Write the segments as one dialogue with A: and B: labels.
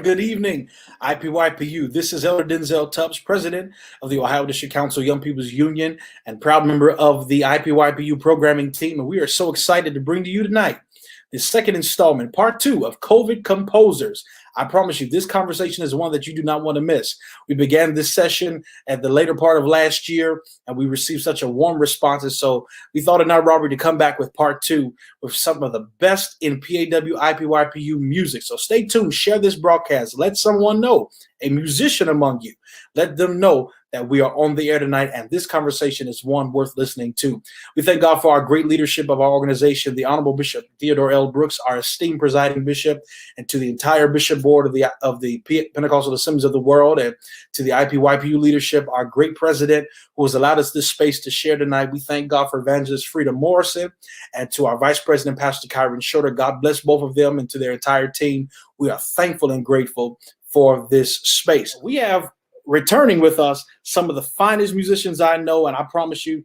A: good evening, IPYPU. This is Elder Denzel Tubbs, President of the Ohio District Council Young People's Union and proud member of the IPYPU programming team. And we are so excited to bring to you tonight the second installment, part 2 of COVID Composers. I promise you, this conversation is one that you do not want to miss. We began this session at the later part of last year, and we received such a warm response. So we thought it not robbery to come back with part 2 with some of the best in PAW IPYPU music. So stay tuned, share this broadcast, let someone know, a musician among you. Let them know that we are on the air tonight, and this conversation is one worth listening to. We thank God for our great leadership of our organization, the Honorable Bishop Theodore L. Brooks, our esteemed presiding bishop, and to the entire bishop board of the Pentecostal Assemblies of the world, and to the IPYPU leadership, our great president who has allowed us this space to share tonight. We thank God for Evangelist Frida Morrison, and to our Vice President, Pastor Kyron Schroeder. God bless both of them and to their entire team. We are thankful and grateful for this space. We have returning with us some of the finest musicians I know, and I promise you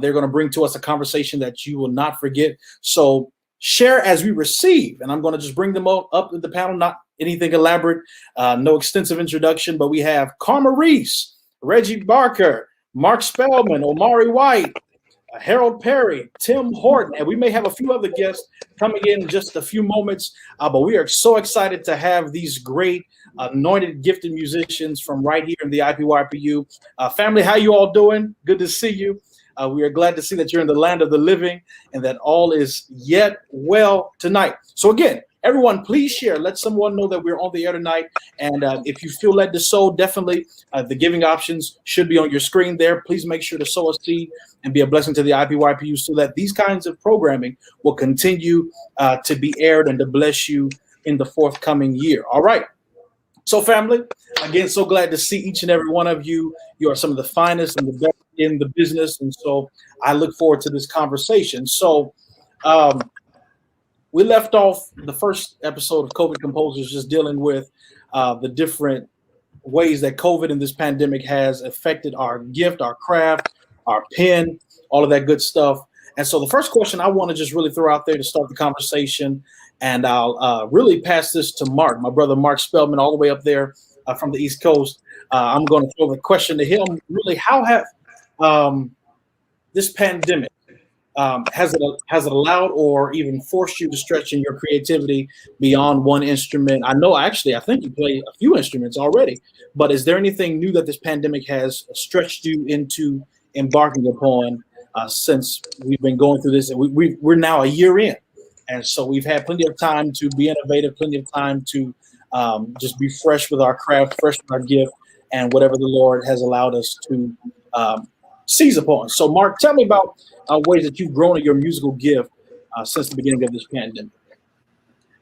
A: they're going to bring to us a conversation that you will not forget. So share as we receive, and I'm going to just bring them up in the panel, not anything elaborate, no extensive introduction, but we have Karma Reese, Reggie Barker, Mark Spellman, Omari White, Harold Perry, Tim Horton, and we may have a few other guests coming in just a few moments, but we are so excited to have these great anointed, gifted musicians from right here in the IPYPU. Family, how you all doing? Good to see you. We are glad to see that you're in the land of the living and that all is yet well tonight. So again, everyone, please share. Let someone know that we're on the air tonight. And if you feel led to sow, definitely the giving options should be on your screen there. Please make sure to sow a seed and be a blessing to the IPYPU so that these kinds of programming will continue to be aired and to bless you in the forthcoming year. All right. So family, again, so glad to see each and every one of you. You are some of the finest and the best in the business. And so I look forward to this conversation. So we left off the first episode of COVID Composers just dealing with the different ways that COVID and this pandemic has affected our gift, our craft, our pen, all of that good stuff. And so the first question I want to just really throw out there to start the conversation, and I'll really pass this to Mark, my brother Mark Spellman, all the way up there from the East Coast. I'm going to throw the question to him. Really, how have this pandemic, has it allowed or even forced you to stretch in your creativity beyond one instrument? I know, actually, I think you play a few instruments already, but is there anything new that this pandemic has stretched you into embarking upon since we've been going through this? And we're now a year in. And so we've had plenty of time to be innovative, plenty of time to just be fresh with our craft, fresh with our gift, and whatever the Lord has allowed us to seize upon. So, Mark, tell me about ways that you've grown in your musical gift since the beginning of this pandemic.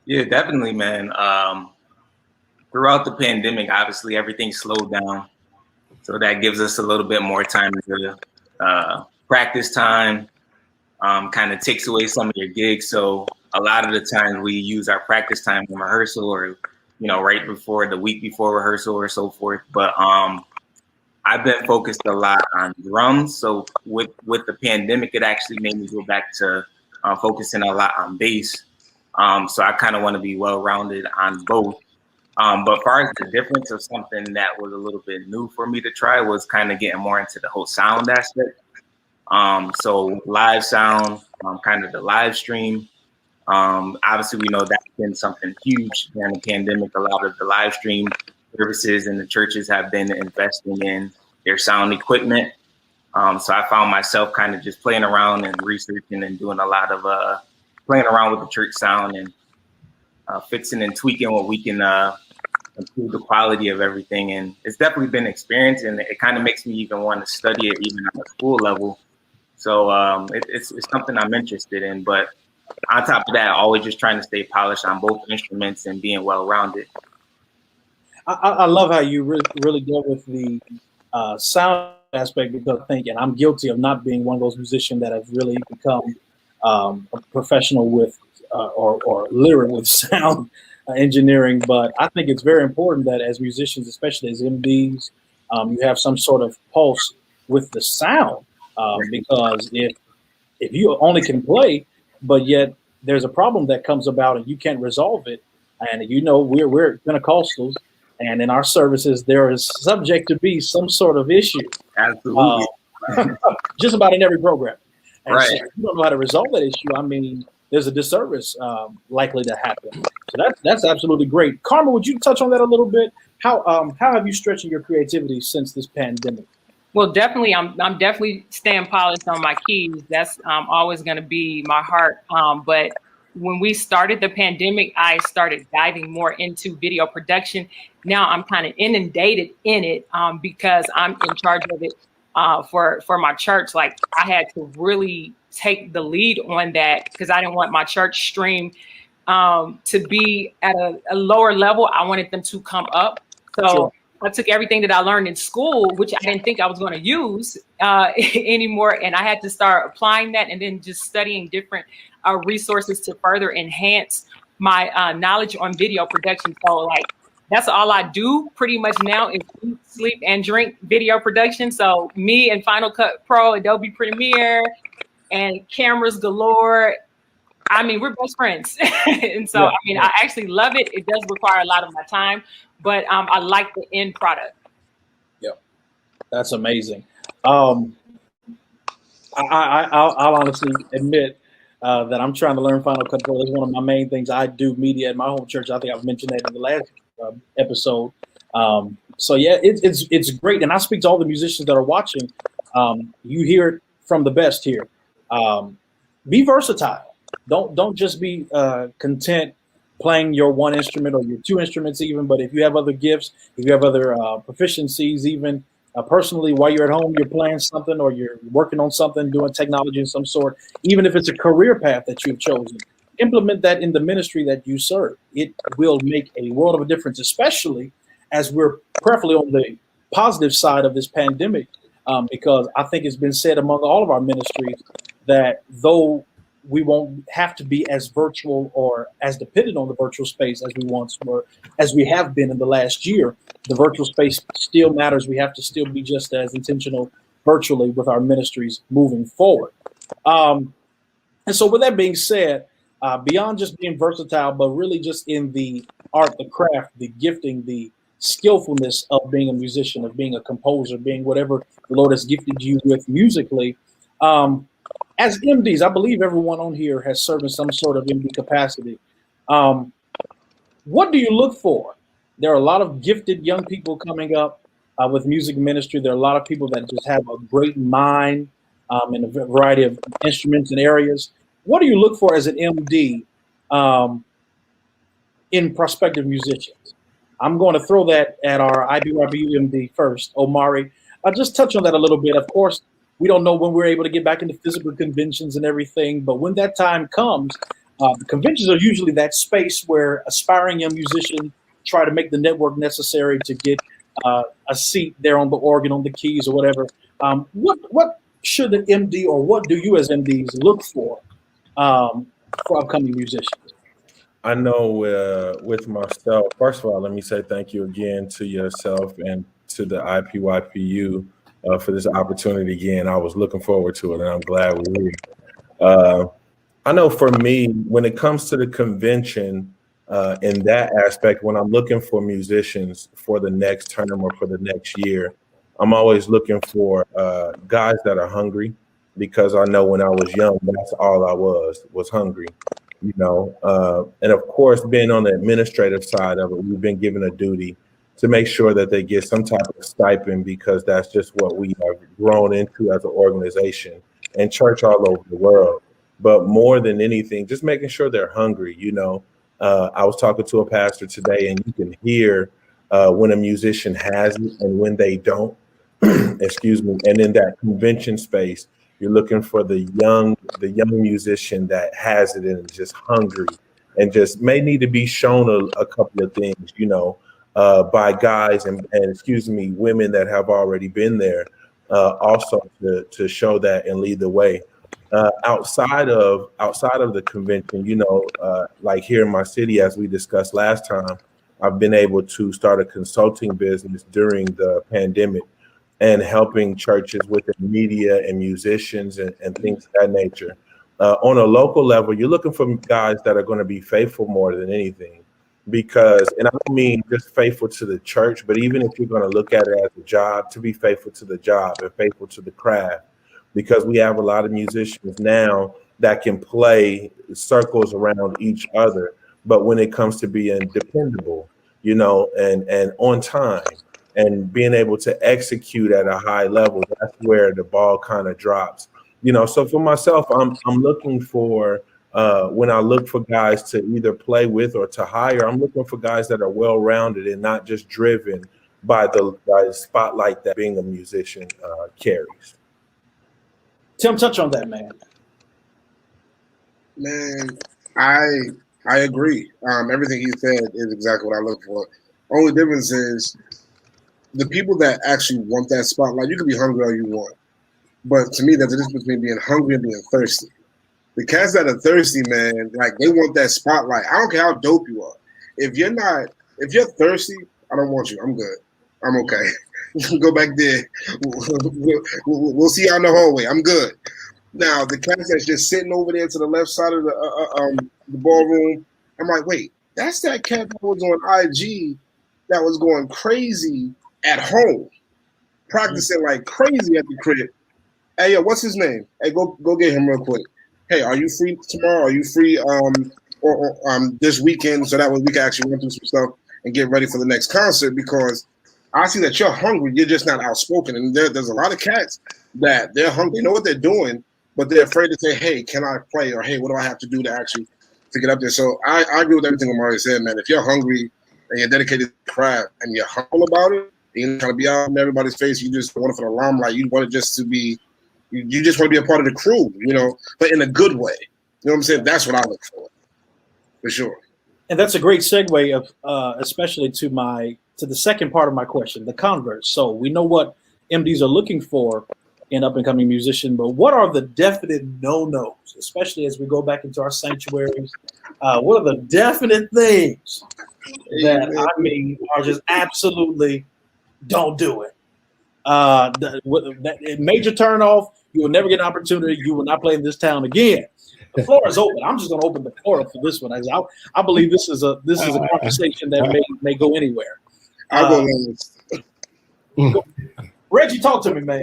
B: Yeah, definitely, man. Throughout the pandemic, obviously, everything slowed down. So that gives us a little bit more time to practice time, kind of takes away some of your gigs. So a lot of the times we use our practice time in rehearsal or, right before the week before rehearsal or so forth. But I've been focused a lot on drums. So with the pandemic, it actually made me go back to focusing a lot on bass. So I kind of want to be well-rounded on both. But as far as the difference of something that was a little bit new for me to try was kind of getting more into the whole sound aspect. So live sound, kind of the live stream. Obviously, we know that's been something huge during the pandemic. A lot of the live stream services and the churches have been investing in their sound equipment. So I found myself kind of just playing around and researching and doing a lot of playing around with the church sound and fixing and tweaking what we can improve the quality of everything. And it's definitely been an experience, and it kind of makes me even want to study it even at a school level. So it's something I'm interested in. But on top of that, always just trying to stay polished on both instruments and being well-rounded.
A: I love how you really go with the sound aspect, because I think, and I'm guilty of not being one of those musicians that have really become a professional with or literate with sound engineering. But I think it's very important that as musicians, especially as MDs, you have some sort of pulse with the sound, because if you only can play, but yet there's a problem that comes about and you can't resolve it, And you know, we're Pentecostals, and in our services there is subject to be some sort of issue, uh,
B: Absolutely.
A: just about in every program. And
B: Right.
A: so, if you don't know how to resolve that issue, I mean, there's a disservice likely to happen. So that's absolutely great. Karma, would you touch on that a little bit? How have you stretched your creativity since this pandemic?
C: Well, definitely, I'm definitely staying polished on my keys. That's always going to be my heart. But when we started the pandemic, I started diving more into video production. Now I'm kind of inundated in it because I'm in charge of it for my church. Like I had to really take the lead on that because I didn't want my church stream to be at a lower level. I wanted them to come up. So.
A: Sure.
C: I took everything that I learned in school, which I didn't think I was going to use anymore. And I had to start applying that and then just studying different resources to further enhance my knowledge on video production. So like, that's all I do pretty much now is eat, sleep, and drink video production. So me and Final Cut Pro, Adobe Premiere, and cameras galore. I mean, we're best friends. And so,
A: Yeah.
C: I mean, I actually love it. It does require a lot of my time, but I like the end product.
A: Yeah, that's amazing. I'll honestly admit that I'm trying to learn Final Cut Pro. That's one of my main things. I do media at my home church. I think I've mentioned that in the last episode. So yeah, it's great. And I speak to all the musicians that are watching. You hear it from the best here. Be versatile. Don't just be content playing your one instrument or your two instruments even, but if you have other gifts, if you have other proficiencies, even personally, while you're at home, you're playing something or you're working on something, doing technology of some sort, even if it's a career path that you've chosen, implement that in the ministry that you serve. It will make a world of a difference, especially as we're prayerfully on the positive side of this pandemic, because I think it's been said among all of our ministries that though we won't have to be as virtual or as dependent on the virtual space as we once were, as we have been in the last year. The virtual space still matters. We have to still be just as intentional virtually with our ministries moving forward. And so with that being said, beyond just being versatile, but really just in the art, the craft, the gifting, the skillfulness of being a musician, of being a composer, being whatever the Lord has gifted you with musically, as MDs, I believe everyone on here has served in some sort of MD capacity. What do you look for? There are a lot of gifted young people coming up with music ministry. There are a lot of people that just have a great mind in a variety of instruments and areas. What do you look for as an MD in prospective musicians? I'm going to throw that at our IBYBU MD first, Omari. I'll just touch on that a little bit. Of course, we don't know when we're able to get back into physical conventions and everything, but when that time comes, the conventions are usually that space where aspiring young musicians try to make the network necessary to get a seat there on the organ, on the keys, or whatever. What should an MD, or what do you as MDs look for upcoming musicians?
D: I know with myself, first of all, let me say thank you again to yourself and to the IPYPU for this opportunity again. I was looking forward to it, and I'm glad we're here. I know for me, when it comes to the convention, in that aspect, when I'm looking for musicians for the next term or for the next year, I'm always looking for guys that are hungry, because I know when I was young, that's all I was hungry. You know, and of course, being on the administrative side of it, we've been given a duty to make sure that they get some type of stipend, because that's just what we have grown into as an organization and church all over the world. But more than anything, just making sure they're hungry. You know, I was talking to a pastor today, and you can hear when a musician has it and when they don't. Excuse me. And in that convention space, you're looking for the young musician that has it and is just hungry and just may need to be shown a couple of things, you know, by guys and excuse me, women that have already been there, also to show that and lead the way. Outside of the convention, you know, like here in my city, as we discussed last time, I've been able to start a consulting business during the pandemic and helping churches with the media and musicians and things of that nature. On a local level, you're looking for guys that are going to be faithful more than anything. because, and I don't mean just faithful to the church, but even if you're going to look at it as a job, to be faithful to the job and faithful to the craft, because we have a lot of musicians now that can play circles around each other, but when it comes to being dependable, and on time and being able to execute at a high level, that's where the ball kind of drops. So for myself, I'm looking for when I look for guys to either play with or to hire, I'm looking for guys that are well-rounded and not just driven by the spotlight that being a musician carries.
A: Tim, touch on that, man.
E: Man, I agree. Everything he said is exactly what I look for. Only difference is the people that actually want that spotlight. You can be hungry all you want, but to me, there's a difference between being hungry and being thirsty. The cats that are thirsty, man, like they want that spotlight. I don't care how dope you are. If you're thirsty, I don't want you. I'm good. I'm okay. Go back there. We'll see you in the hallway. I'm good. Now the cats that's just sitting over there to the left side of the ballroom, I'm like, wait, that's that cat that was on IG that was going crazy at home, practicing like crazy at the crib. Hey, yo, what's his name? Hey, go get him real quick. Hey, are you free tomorrow? Are you free or this weekend, so that way we can actually run through some stuff and get ready for the next concert? Because I see that you're hungry, you're just not outspoken. And there's a lot of cats that they're hungry, they know what they're doing, but they're afraid to say, hey, can I play? Or hey, what do I have to do to actually to get up there? So I agree with everything Omari said, man. If you're hungry and you're dedicated to the craft and you're humble about it, you're not trying to be out in everybody's face, you just want it for the limelight, you want it just to be, you just want to be a part of the crew, but in a good way. You know what I'm saying? That's what I look for sure.
A: And that's a great segue of especially to the second part of my question, the converts. So we know what MDs are looking for in up-and-coming musician, but what are the definite no-nos, especially as we go back into our sanctuaries? What are the definite things that are just absolutely don't do it? Major turn off. You will never get an opportunity. You will not play in this town again. The floor is open. I'm just going to open the floor up for this one. I believe this is a conversation that may go anywhere.
E: I'll go
A: Reggie, talk to me, man.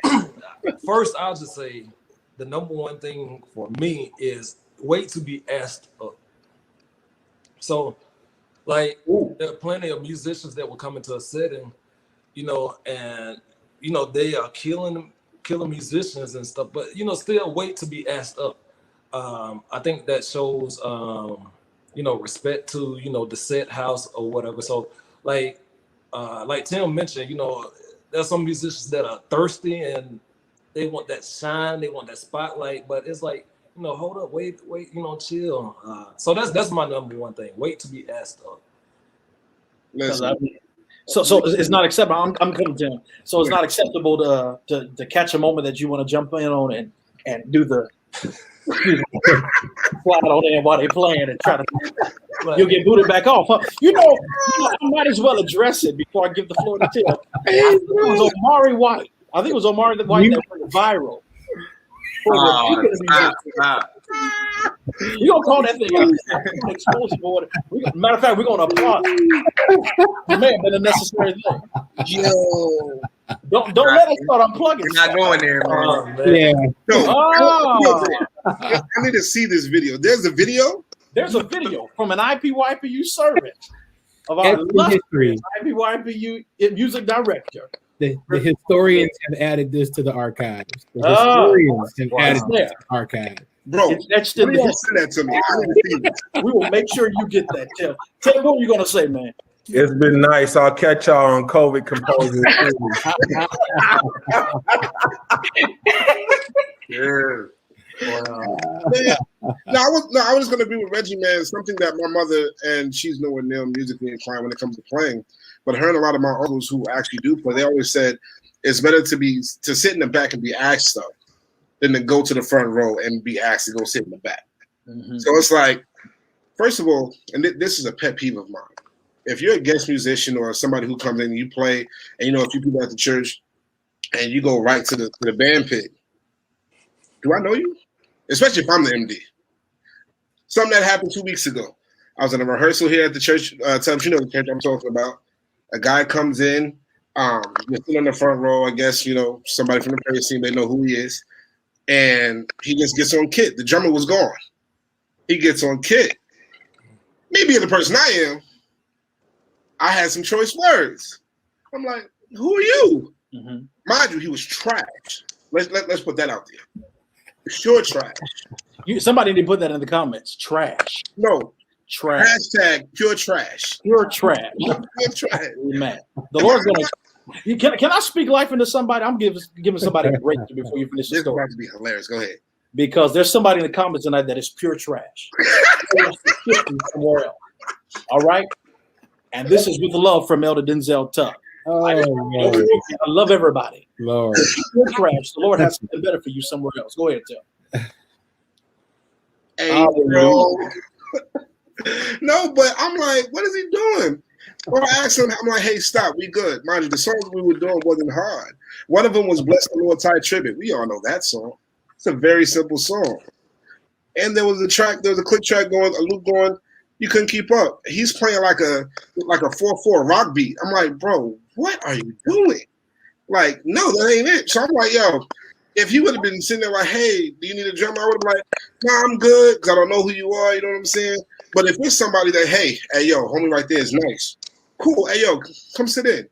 F: First, I'll just say the number one thing for me is wait to be asked up. So, there are plenty of musicians that will come into a setting, and they are killing musicians and stuff, but still wait to be asked up. I think that shows respect to the set house or whatever. So like Tim mentioned, there's some musicians that are thirsty and they want that shine, they want that spotlight, but it's like, hold up, wait, chill. So that's my number one thing. Wait to be asked up.
A: So it's not acceptable. I'm coming to him. So it's not acceptable to catch a moment that you want to jump in on and do the flat on there while they're playing and try to. You'll get booted back off. Huh? I might as well address it before I give the floor to Tim. I think it was Omari White. I think it was Omari the White that went viral. We're gonna call that thing out. Explosive order. Matter of fact, we're gonna applaud. It may have been a necessary thing.
E: Yo,
A: don't let us start unplugging.
B: You're not going there, man.
E: I need to see this video. There's a video.
A: There's a video from an IPYPU servant of our illustrious IPYPU music director.
G: The historians have added this to the archives. The historians have added this to the archives.
E: Bro,
A: it's etched in
E: send that to me. I need to see this.
A: We will make sure you get that, Tim. Tim, what are you going to say, man?
D: It's been nice. I'll catch y'all on COVID composing.
E: Yeah. Wow. I was going to agree with Reggie, man. Something that my mother, and she's nowhere near musically inclined when it comes to playing, but her and a lot of my uncles who actually do play, they always said it's better to sit in the back and be asked stuff than to go to the front row and be asked to go sit in the back. Mm-hmm. So it's like, first of all, and this is a pet peeve of mine. If you're a guest musician or somebody who comes in and you play, and a few people at the church, and you go right to the band pit, do I know you? Especially if I'm the MD. Something that happened 2 weeks ago. I was in a rehearsal here at the church. Tell you know the church I'm talking about. A guy comes in, you're sitting in the front row. I guess somebody from the praise team. They know who he is, and he just gets on Kit. The drummer was gone. He gets on Kit. Me being the person I am, I had some choice words. I'm like, "Who are you?" Mm-hmm. Mind you, he was trash. Let's put that out there. Pure trash.
A: Somebody didn't put that in the comments. Trash.
E: No.
A: Trash.
E: Hashtag pure trash.
A: Pure trash.
E: Pure trash.
A: Man, the Lord's gonna. Can I speak life into somebody? I'm giving somebody a break before you finish the story.
E: This is about to be hilarious. Go ahead.
A: Because there's somebody in the comments tonight that is pure trash. Somewhere else. All right. And this is with the love from Elder Denzel Tubb.
G: Oh,
A: I love everybody.
G: Lord.
A: Pure trash. The Lord has something better for you somewhere else. Go ahead, Tubb.
E: Hey, bro. No, but I'm like, what is he doing? Well, I asked him, I'm like, hey, stop, we good. Mind you, the songs we were doing wasn't hard. One of them was Bless the Lord Thy Tribute. We all know that song. It's a very simple song. And there was a click track going, a loop going, you couldn't keep up. He's playing like a 4/4 rock beat. I'm like, bro, what are you doing? Like, no, that ain't it. So I'm like, yo, if he would have been sitting there like, hey, do you need a drummer? I would have been like, nah, I'm good, because I don't know who you are, you know what I'm saying? But if it's somebody that, hey, yo, homie right there is nice. Cool, hey, yo, come sit in.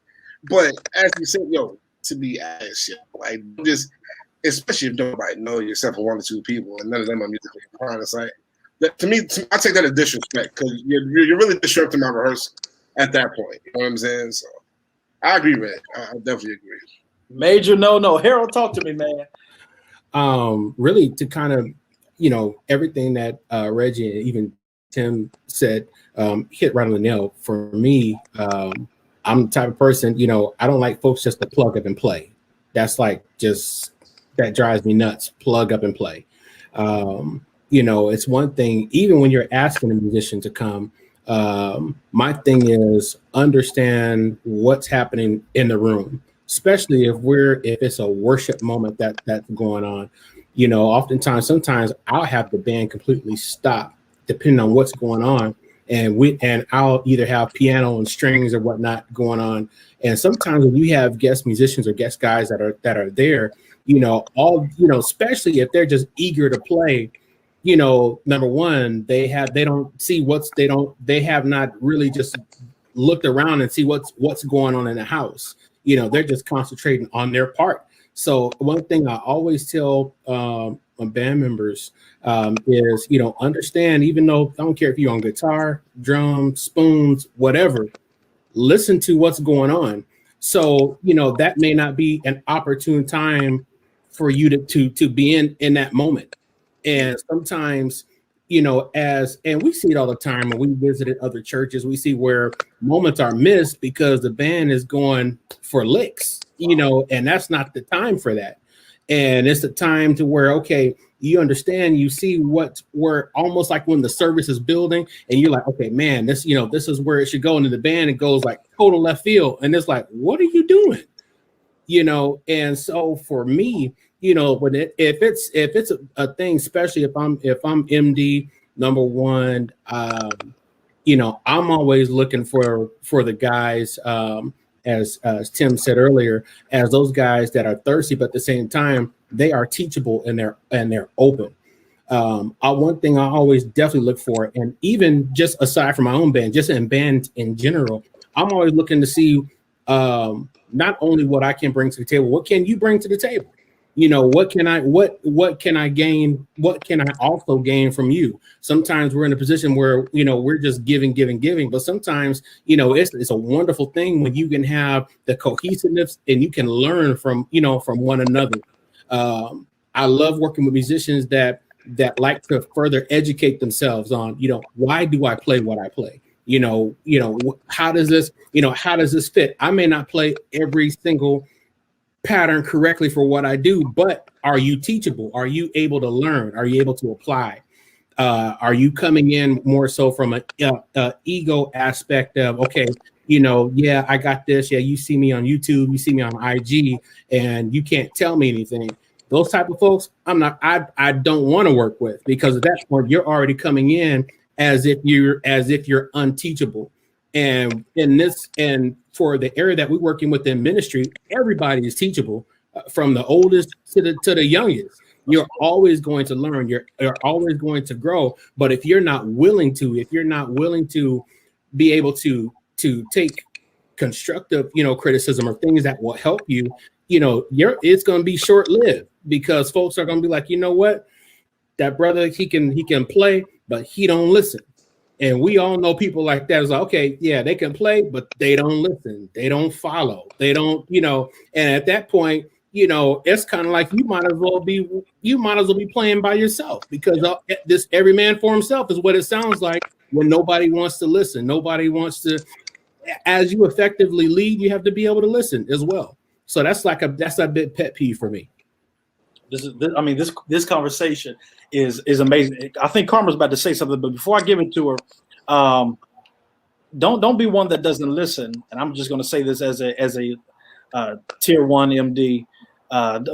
E: But as you said, yo, to be honest, like, just, especially if nobody know you except for one or two people, and none of them are musically inclined, it's like, that, to me, I take that as disrespect, because you're really disrupting my rehearsal at that point. You know what I'm saying? So I agree, Red. I definitely agree.
A: Major no. Harold, talk to me, man.
G: Really, to kind of, everything that Reggie and even Tim said hit right on the nail. For me, I'm the type of person, I don't like folks just to plug up and play. That's like that drives me nuts. Plug up and play. It's one thing, even when you're asking a musician to come, my thing is understand what's happening in the room, especially if it's a worship moment that's going on. Sometimes I'll have the band completely stop depending on what's going on. And I'll either have piano and strings or whatnot going on. And sometimes when you have guest musicians or guest guys that are there, especially if they're just eager to play, number one, they have not really just looked around and see what's going on in the house. They're just concentrating on their part. So one thing I always tell band members is, understand, even though I don't care if you're on guitar, drums, spoons, whatever, listen to what's going on. So, that may not be an opportune time for you to be in that moment. And sometimes, and we see it all the time when we visited other churches, we see where moments are missed because the band is going for licks, and that's not the time for that. And it's the time to where, okay, you understand, you see where almost like when the service is building and you're like, okay, man, this is where it should go into the band. It goes like total left field. And it's like, what are you doing? And so for me, when if it's a thing, especially if I'm MD, number one, I'm always looking for the guys, as Tim said earlier, as those guys that are thirsty, but at the same time, they are teachable and they're open. One thing I always definitely look for, and even just aside from my own band, just in bands in general, I'm always looking to see not only what I can bring to the table, what can you bring to the table? What can I gain? What can I also gain from you? Sometimes we're in a position where, we're just giving, but sometimes, it's a wonderful thing when you can have the cohesiveness and you can learn from one another. I love working with musicians that like to further educate themselves on, why do I play what I play? How does this fit? I may not play every single pattern correctly for what I do, but are you teachable? Are you able to learn? Are you able to apply? Are you coming in more so from a ego aspect of, okay, yeah, I got this. Yeah, you see me on YouTube, you see me on IG, and you can't tell me anything. Those type of folks, I don't want to work with, because at that point you're already coming in as if you're unteachable. And for the area that we're working with in ministry, everybody is teachable, from the oldest to the youngest. You're always going to learn. You're always going to grow. But if you're not willing to be able to take constructive, criticism or things that will help you, it's going to be short lived, because folks are going to be like, you know what, that brother, he can play, but he don't listen. And we all know people like that. It's like, okay, yeah, they can play, but they don't listen. They don't follow. They don't, and at that point, it's kind of like you might as well be playing by yourself, because this every man for himself is what it sounds like when nobody wants to listen. Nobody wants to. As you effectively lead, you have to be able to listen as well. So that's a bit pet peeve for me.
A: This conversation is amazing. I think Karma's about to say something, but before I give it to her, don't be one that doesn't listen. And I'm just going to say this as a tier 1 MD.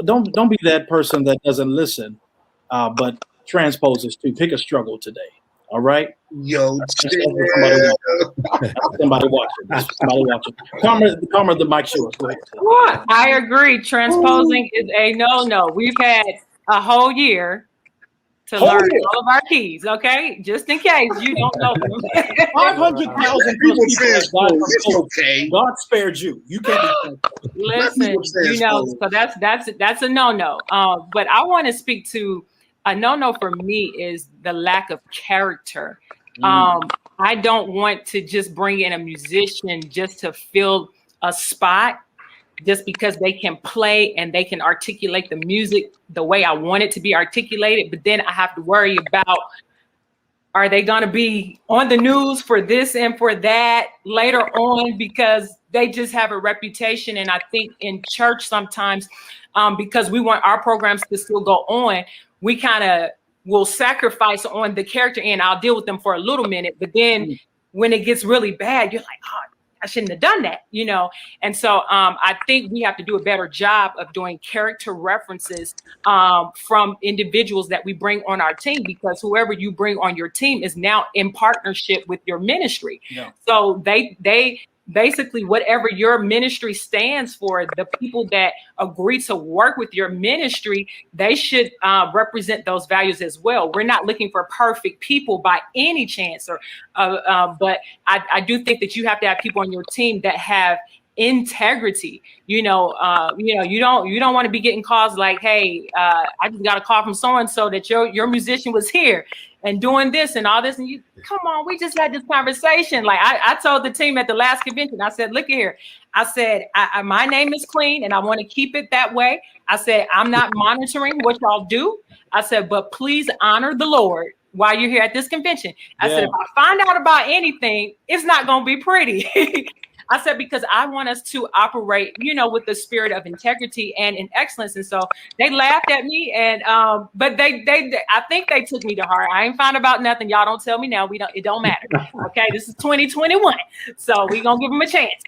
A: Don't be that person that doesn't listen, but transposes to pick a struggle today. All right.
E: Yo,
A: somebody watching. Karma, the mic's yours. Go ahead.
C: I agree. Transposing is a no. We've had a whole year to learn all of our keys. Okay, just in case you don't know them.
A: 500,000
E: people it's okay.
A: God spared you. You can't be.
C: Listen, so that's a no. But I want to speak to a no for me is the lack of character. I don't want to just bring in a musician just to fill a spot, just because they can play and they can articulate the music the way I want it to be articulated. But then I have to worry about, are they going to be on the news for this and for that later on, because they just have a reputation. And I think in church sometimes, because we want our programs to still go on, we kind of will sacrifice on the character and I'll deal with them for a little minute. But then when it gets really bad, you're like, oh, I shouldn't have done that, And so I think we have to do a better job of doing character references from individuals that we bring on our team, because whoever you bring on your team is now in partnership with your ministry. Yeah. So they basically, whatever your ministry stands for, the people that agree to work with your ministry, they should represent those values as well. We're not looking for perfect people by any chance, but I do think that you have to have people on your team that have integrity. You don't want to be getting calls like, hey, I just got a call from so-and-so that your musician was here and doing this and all this. And you, come on, we just had this conversation. Like I told the team at the last convention, I said, look at here. I said, my name is clean and I want to keep it that way. I said, I'm not monitoring what y'all do. I said, but please honor the Lord while you're here at this convention. I said, if I find out about anything, it's not going to be pretty. I said, because I want us to operate, with the spirit of integrity and in excellence. And so they laughed at me, and but they I think they took me to heart. I ain't found about nothing. Y'all don't tell me now. It don't matter. Okay, this is 2021, so we gonna give them a chance.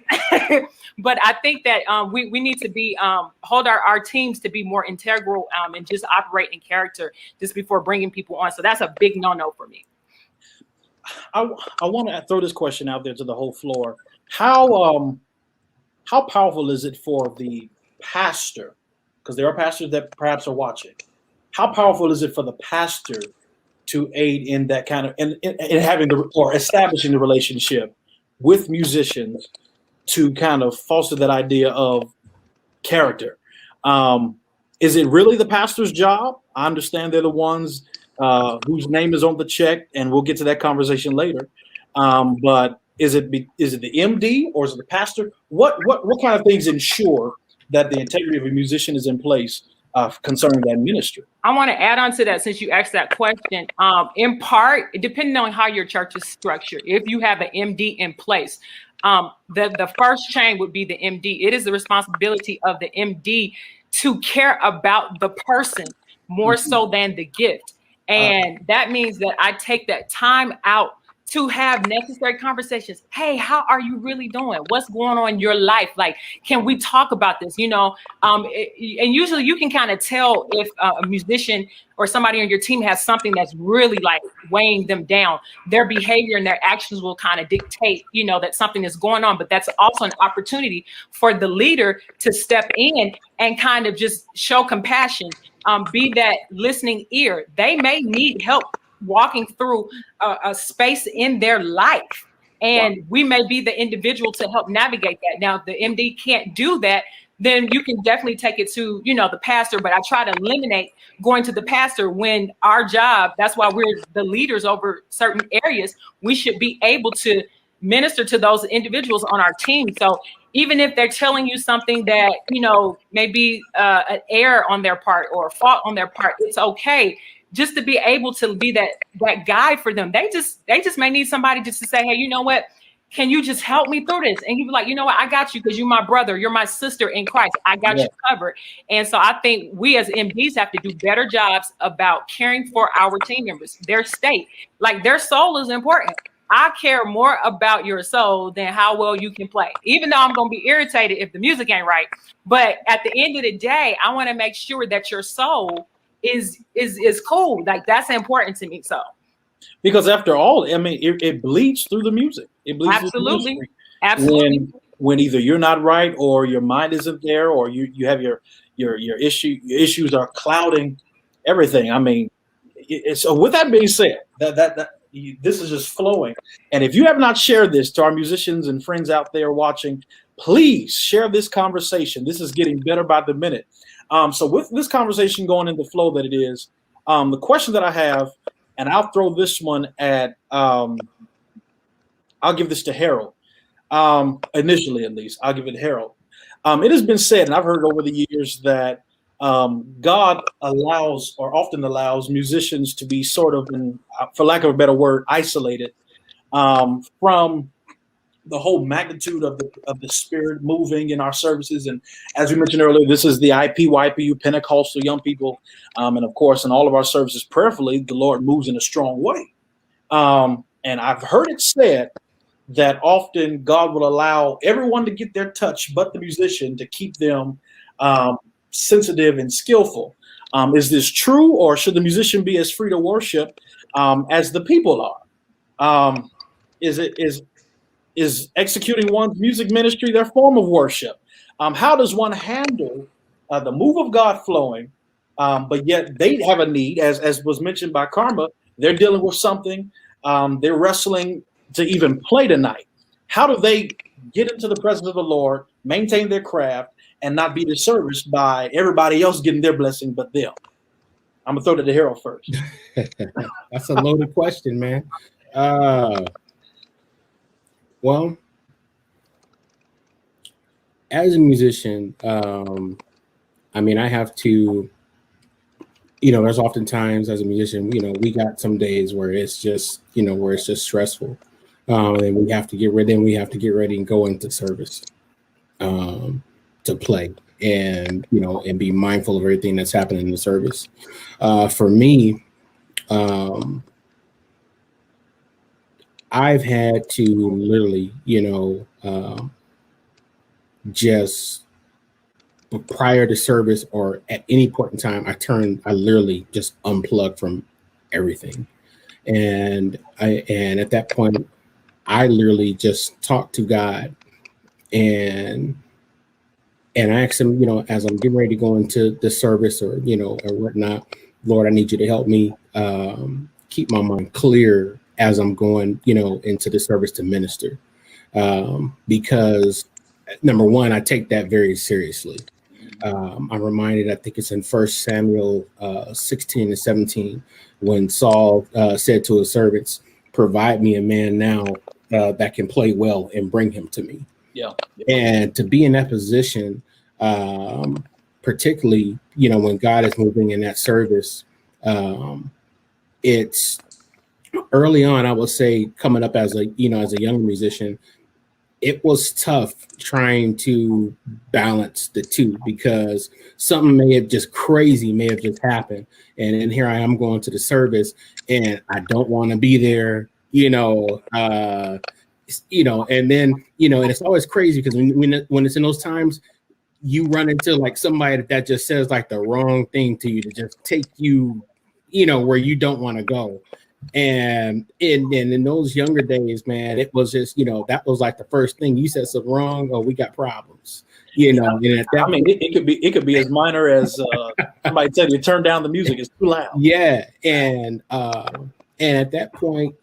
C: But I think that we need to be hold our teams to be more integral and just operate in character just before bringing people on. So that's a big no for me.
A: I want to throw this question out there to the whole floor. How powerful is it for the pastor, because there are pastors that perhaps are watching, how powerful is it for the pastor to aid in that kind of in having or establishing the relationship with musicians to kind of foster that idea of character? Is it really the pastor's job? I understand they're the ones whose name is on the check, and we'll get to that conversation later. But is it the MD or is it the pastor? What kind of things ensure that the integrity of a musician is in place concerning that ministry?
C: I want to add on to that, since you asked that question. In part, depending on how your church is structured, if you have an MD in place, the first chain would be the MD. It is the responsibility of the MD to care about the person more so than the gift. And that means that I take that time out to have necessary conversations. Hey, how are you really doing? What's going on in your life? Like, can we talk about this? You know, and usually you can kind of tell if a musician or somebody on your team has something that's really like weighing them down. Their behavior and their actions will kind of dictate, you know, that something is going on. But that's also an opportunity for the leader to step in and kind of just show compassion, be that listening ear. They may need help walking through a space in their life, and we may be the individual to help navigate that. Now, if the MD can't do that, then you can definitely take it to, you know, the pastor. But I try to eliminate going to the pastor when our job, that's why we're the leaders over certain areas. We should be able to minister to those individuals on our team. So even if they're telling you something that, you know, maybe an error on their part or a fault on their part, it's okay just to be able to be that guide for them. They just may need somebody just to say, hey, you know what? Can you just help me through this? And you be like, you know what? I got you, because you're my brother. You're my sister in Christ. I got you covered. And so I think we as MDs have to do better jobs about caring for our team members, their state. Like, their soul is important. I care more about your soul than how well you can play, even though I'm going to be irritated if the music ain't right. But at the end of the day, I want to make sure that your soul is cool. Like, that's important to me. So,
A: because after all, I mean, it bleeds through the music. It bleeds
C: absolutely,
A: through the
C: absolutely.
A: When either you're not right or your mind isn't there, or you have your issues are clouding everything. I mean, so with that being said, this is just flowing. And if you have not shared this to our musicians and friends out there watching, please share this conversation. This is getting better by the minute. So with this conversation going in the flow that it is, the question that I have, and I'll throw this one at, I'll give this to Harold. Initially, at least, I'll give it to Harold. It has been said, and I've heard over the years, that God allows, or often allows, musicians to be sort of, for lack of a better word, isolated from the whole magnitude of the Spirit moving in our services. And as we mentioned earlier, this is the IPYPU Pentecostal Young People, and of course, in all of our services, prayerfully, the Lord moves in a strong way. And I've heard it said that often God will allow everyone to get their touch, but the musician, to keep them sensitive and skillful. Is this true, or should the musician be as free to worship as the people are? Is executing one's music ministry their form of worship? How does one handle the move of God flowing, but yet they have a need, as was mentioned by Karma, they're dealing with something, they're wrestling to even play tonight. How do they get into the presence of the Lord, maintain their craft, and not be disserviced by everybody else getting their blessing but them? I'm gonna throw it to Harold first.
G: That's a loaded question, man. Well, as a musician, I mean, I have to, you know, there's oftentimes as a musician, you know, we got some days where it's just, you know, where it's just stressful. And we have to get ready, and go into service to play, and, you know, and be mindful of everything that's happening in the service. For me, I've had to literally, you know, just prior to service or at any point in time, I literally just unplug from everything. And at that point, I literally just talk to God and ask him, you know, as I'm getting ready to go into the service, or, you know, or whatnot, Lord, I need you to help me keep my mind clear as I'm going, you know, into the service to minister. Because number one, I take that very seriously. I'm reminded, I think it's in 1 Samuel 16 and 17, when Saul said to his servants, provide me a man now that can play well and bring him to me.
A: Yeah.
G: And to be in that position, particularly, you know, when God is moving in that service, it's early on, I would say, coming up as a, you know, as a young musician, it was tough trying to balance the two, because something may have just happened. And then here I am going to the service, and I don't want to be there. you know, and then, and it's always crazy because when it's in those times, you run into like somebody that just says like the wrong thing to you to just take you, where you don't want to go. And in those younger days, man, it was just, that was like the first thing. You said something wrong, oh, we got problems. And at that
A: I mean, it could be as minor as somebody said you turn down the music, it's too loud.
G: Yeah, and at that point,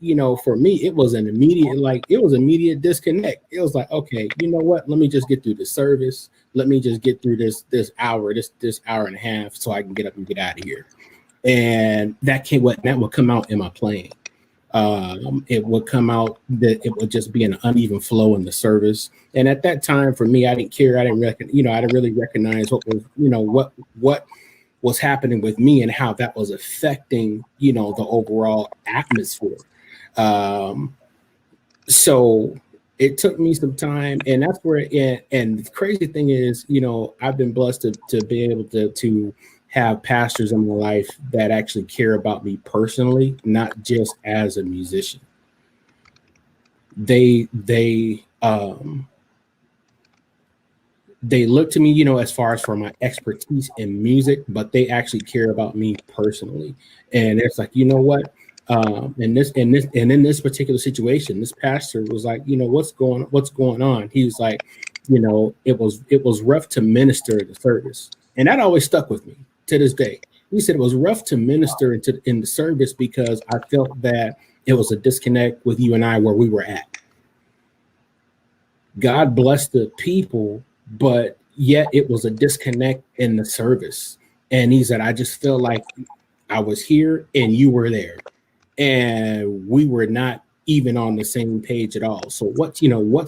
G: for me, it was an immediate disconnect. It was like, okay, you know what? Let me just get through the service. Let me just get through this hour and a half, so I can get up and get out of here. And that would come out in my playing. It would come out that it would just be an uneven flow in the service. And at that time, for me, I didn't care. I didn't really recognize what was, what was happening with me and how that was affecting, the overall atmosphere. So it took me some time, and that's where and the crazy thing is, I've been blessed to be able to have pastors in my life that actually care about me personally, not just as a musician. They look to me, as far as for my expertise in music, but they actually care about me personally. And it's like, you know what? In this particular situation, this pastor was like, what's going on? He was like, it was rough to minister in the service. And that always stuck with me to this day. He said it was rough to minister in the service because I felt that it was a disconnect with you and I where we were at. God blessed the people, but yet it was a disconnect in the service. And he said, I just feel like I was here and you were there, and we were not even on the same page at all. So what's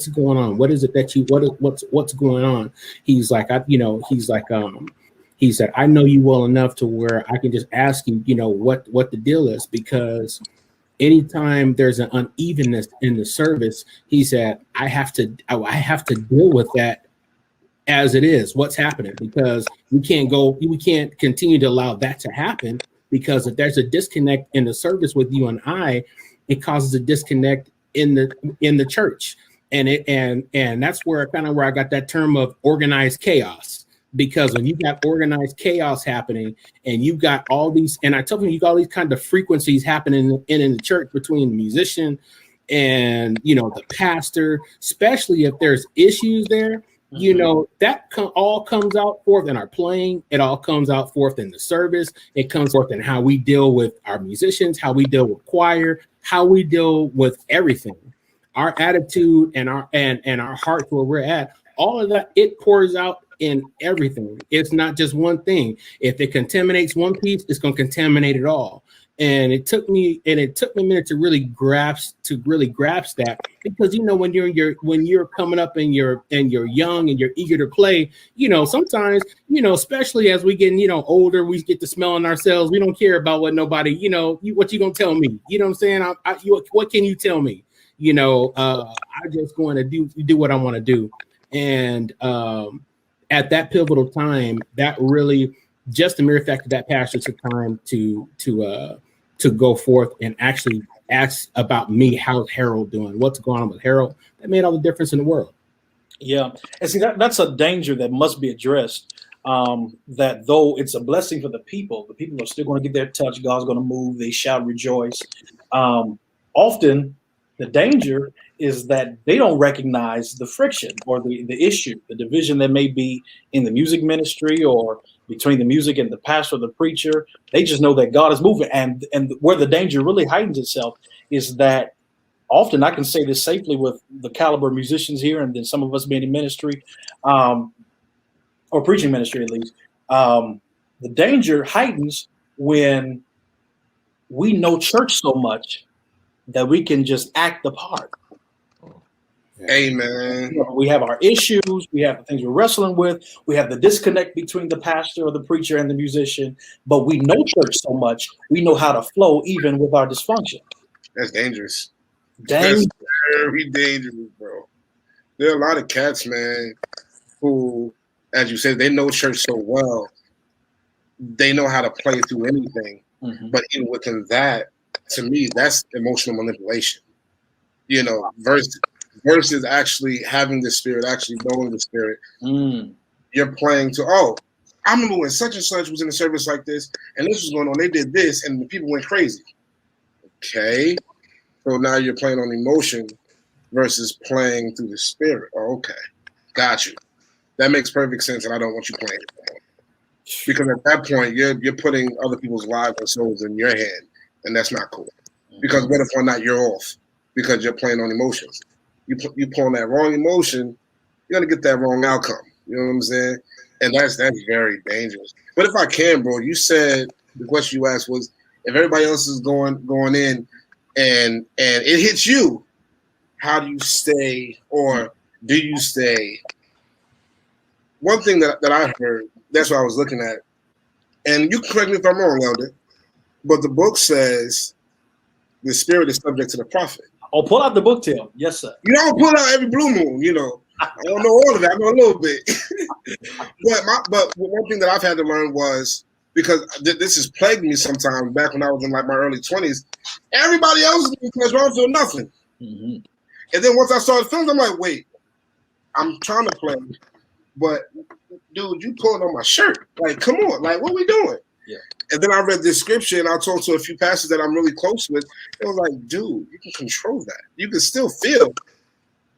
G: going on? What is it that what's going on? He's like, he said, I know you well enough to where I can just ask you, what the deal is, because anytime there's an unevenness in the service, he said, I have to deal with that as it is, what's happening, because we can't continue to allow that to happen, because if there's a disconnect in the service with you and I, it causes a disconnect in the church. And that's where I got that term of organized chaos. Because when you got organized chaos happening, and you got all these, and I tell them, you got all these kind of frequencies happening in the church between the musician and the pastor, especially if there's issues there, that all comes out forth in our playing. It all comes out forth in the service. It comes forth in how we deal with our musicians, how we deal with choir, how we deal with everything, our attitude and our heart where we're at. All of that, it pours out in everything. It's not just one thing. If it contaminates one piece, it's going to contaminate it all. And it took me a minute to really grasp that, because when you're coming up and you're young and you're eager to play, sometimes, especially as we get older, we get to smelling ourselves. We don't care about what nobody, what you gonna tell me? You know what I'm saying? What can you tell me? I just going to do what I want to do. And at that pivotal time, that really, just the mere fact that pastor took time to go forth and actually ask about me, how's Harold doing, what's going on with Harold, that made all the difference in the world.
A: Yeah, and see, that's a danger that must be addressed. That though it's a blessing for the people are still going to get their touch. God's going to move. They shall rejoice. Often, the danger is that they don't recognize the friction or the issue, the division that may be in the music ministry or between the music and the pastor or the preacher. They just know that God is moving. And where the danger really heightens itself is that often, I can say this safely with the caliber of musicians here, and then some of us being in ministry, or preaching ministry at least, the danger heightens when we know church so much that we can just act the part.
E: Amen.
A: We have our issues, we have the things we're wrestling with, we have the disconnect between the pastor or the preacher and the musician, but we know church so much, we know how to flow even with our dysfunction.
E: That's dangerous.
A: Dang.
E: That's very dangerous, bro. There are a lot of cats, man, who, as you said, they know church so well, they know how to play through anything. Mm-hmm. But even within that, to me, that's emotional manipulation. you know, versus actually having the Spirit, actually knowing the Spirit. You're playing to, oh, I remember when such and such was in a service like this, and this was going on, they did this, and the people went crazy. Okay. So now you're playing on emotion versus playing through the Spirit. Oh, okay. Got you. That makes perfect sense, and I don't want you playing it. Because at that point, you're putting other people's lives and souls in your hand, and that's not cool. Because what if or not you're off because you're playing on emotions? You pull on that wrong emotion, you're gonna get that wrong outcome. You know what I'm saying? And that's very dangerous. But if I can, bro, you said the question you asked was if everybody else is going in and it hits you, how do you stay or do you stay? One thing that I heard, that's what I was looking at, and you can correct me if I'm wrong, Elder, but the book says the Spirit is subject to the prophet.
A: Oh, pull out the book, Tim. Yes, sir.
E: You don't pull out every blue moon, you know. I don't know all of it. I know a little bit. but one thing that I've had to learn was, because this has plagued me sometimes back when I was in like my early 20s, everybody else is doing things, I don't feel nothing. And then once I started filming, I'm like, wait, I'm trying to play, but dude, you pulling on my shirt. Like, come on, like, what are we doing?
A: Yeah.
E: And then I read this scripture and I talked to a few pastors that I'm really close with. It was like, dude, you can control that. You can still feel,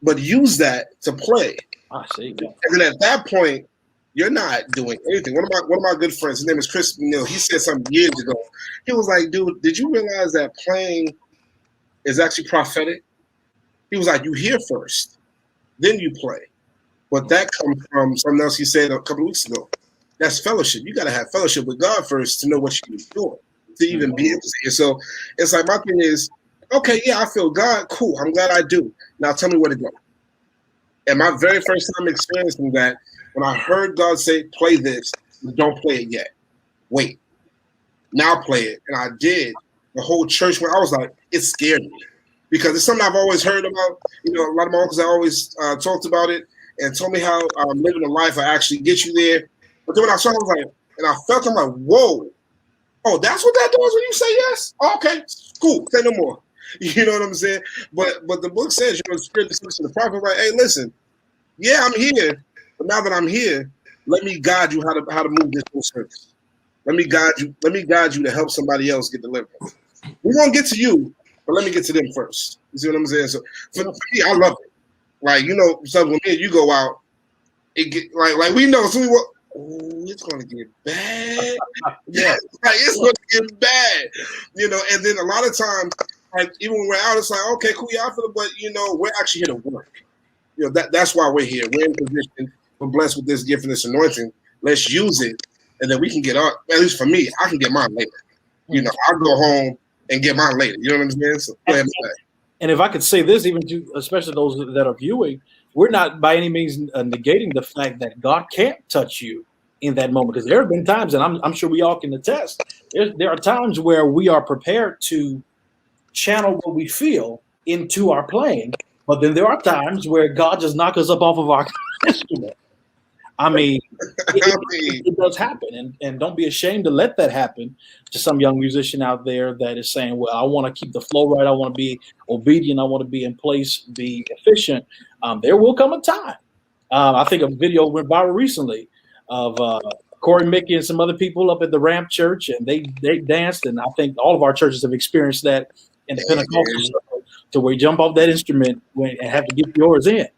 E: but use that to play.
A: I see. Yeah.
E: And then at that point, you're not doing anything. One of my good friends, his name is Chris McNeil. He said something years ago. He was like, dude, did you realize that playing is actually prophetic? He was like, you hear first, then you play. But that comes from something else he said a couple of weeks ago. That's fellowship. You got to have fellowship with God first to know what you're doing, to even be able to see it. So it's like, my thing is, okay, yeah, I feel God. Cool. I'm glad I do. Now tell me where to go. And my very first time experiencing that, when I heard God say, play this, don't play it yet. Wait. Now play it. And I did. The whole church went, I was like, it scared me. Because it's something I've always heard about. You know, a lot of my uncles have always talked about it and told me how living a life will actually get you there. But then when I saw it, I was like, and I felt, I'm like, whoa. Oh, that's what that does when you say yes? Oh, okay, cool. Say no more. You know what I'm saying? But the book says, you know, the Spirit is to the prophet, like, hey, listen, yeah, I'm here, but now that I'm here, let me guide you how to move this whole service. Let me guide you to help somebody else get delivered. We're gonna get to you, but let me get to them first. You see what I'm saying? So for me, I love it. Like, you know, so when me and you go out, it get like we know, so it's gonna get bad. Yeah, like, it's gonna get bad. You know, and then a lot of times, like even when we're out, it's like, okay, cool, yeah, I feel it, but you know, we're actually here to work. You know, that's why we're here. We're in position. We're blessed with this gift and this anointing. Let's use it, and then we can get up. At least for me, I can get mine later. You know, I'll go home and get mine later. You know what I'm saying? So,
A: and if I could say this, even to especially those that are viewing, we're not by any means negating the fact that God can't touch you in that moment, because there have been times, and I'm sure we all can attest, there are times where we are prepared to channel what we feel into our playing, but then there are times where God just knocks us up off of our instrument. I mean, it does happen, and don't be ashamed to let that happen to some young musician out there that is saying, well, I want to keep the flow right, I want to be obedient, I want to be in place, be efficient. There will come a time. I think a video went viral recently of Corey Mickey and some other people up at the Ramp Church, and they danced, and I think all of our churches have experienced that in the Pentecostal circle, to where you jump off that instrument and have to get yours in.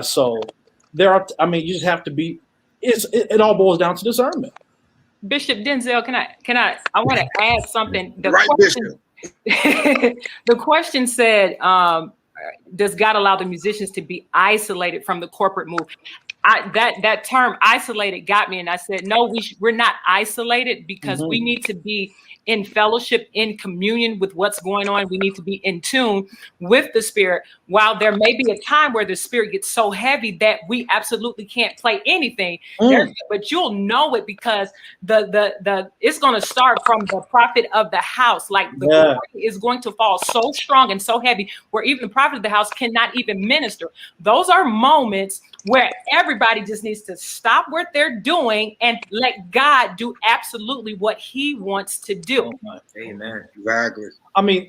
A: So there are, I mean, you just have to be, it all boils down to discernment.
C: Bishop Denzel, I want to add something.
E: Bishop.
C: The question said, does God allow the musicians to be isolated from the corporate move? That term isolated got me, and I said, no, we're not isolated, because we need to be in fellowship, in communion with what's going on. We need to be in tune with the Spirit. While there may be a time where the Spirit gets so heavy that we absolutely can't play anything, but you'll know it, because the it's going to start from the prophet of the house. Like the glory is going to fall so strong and so heavy where even the prophet of the house cannot even minister. Those are moments where everybody just needs to stop what they're doing and let God do absolutely what he wants to do.
B: Amen.
E: Exactly.
A: You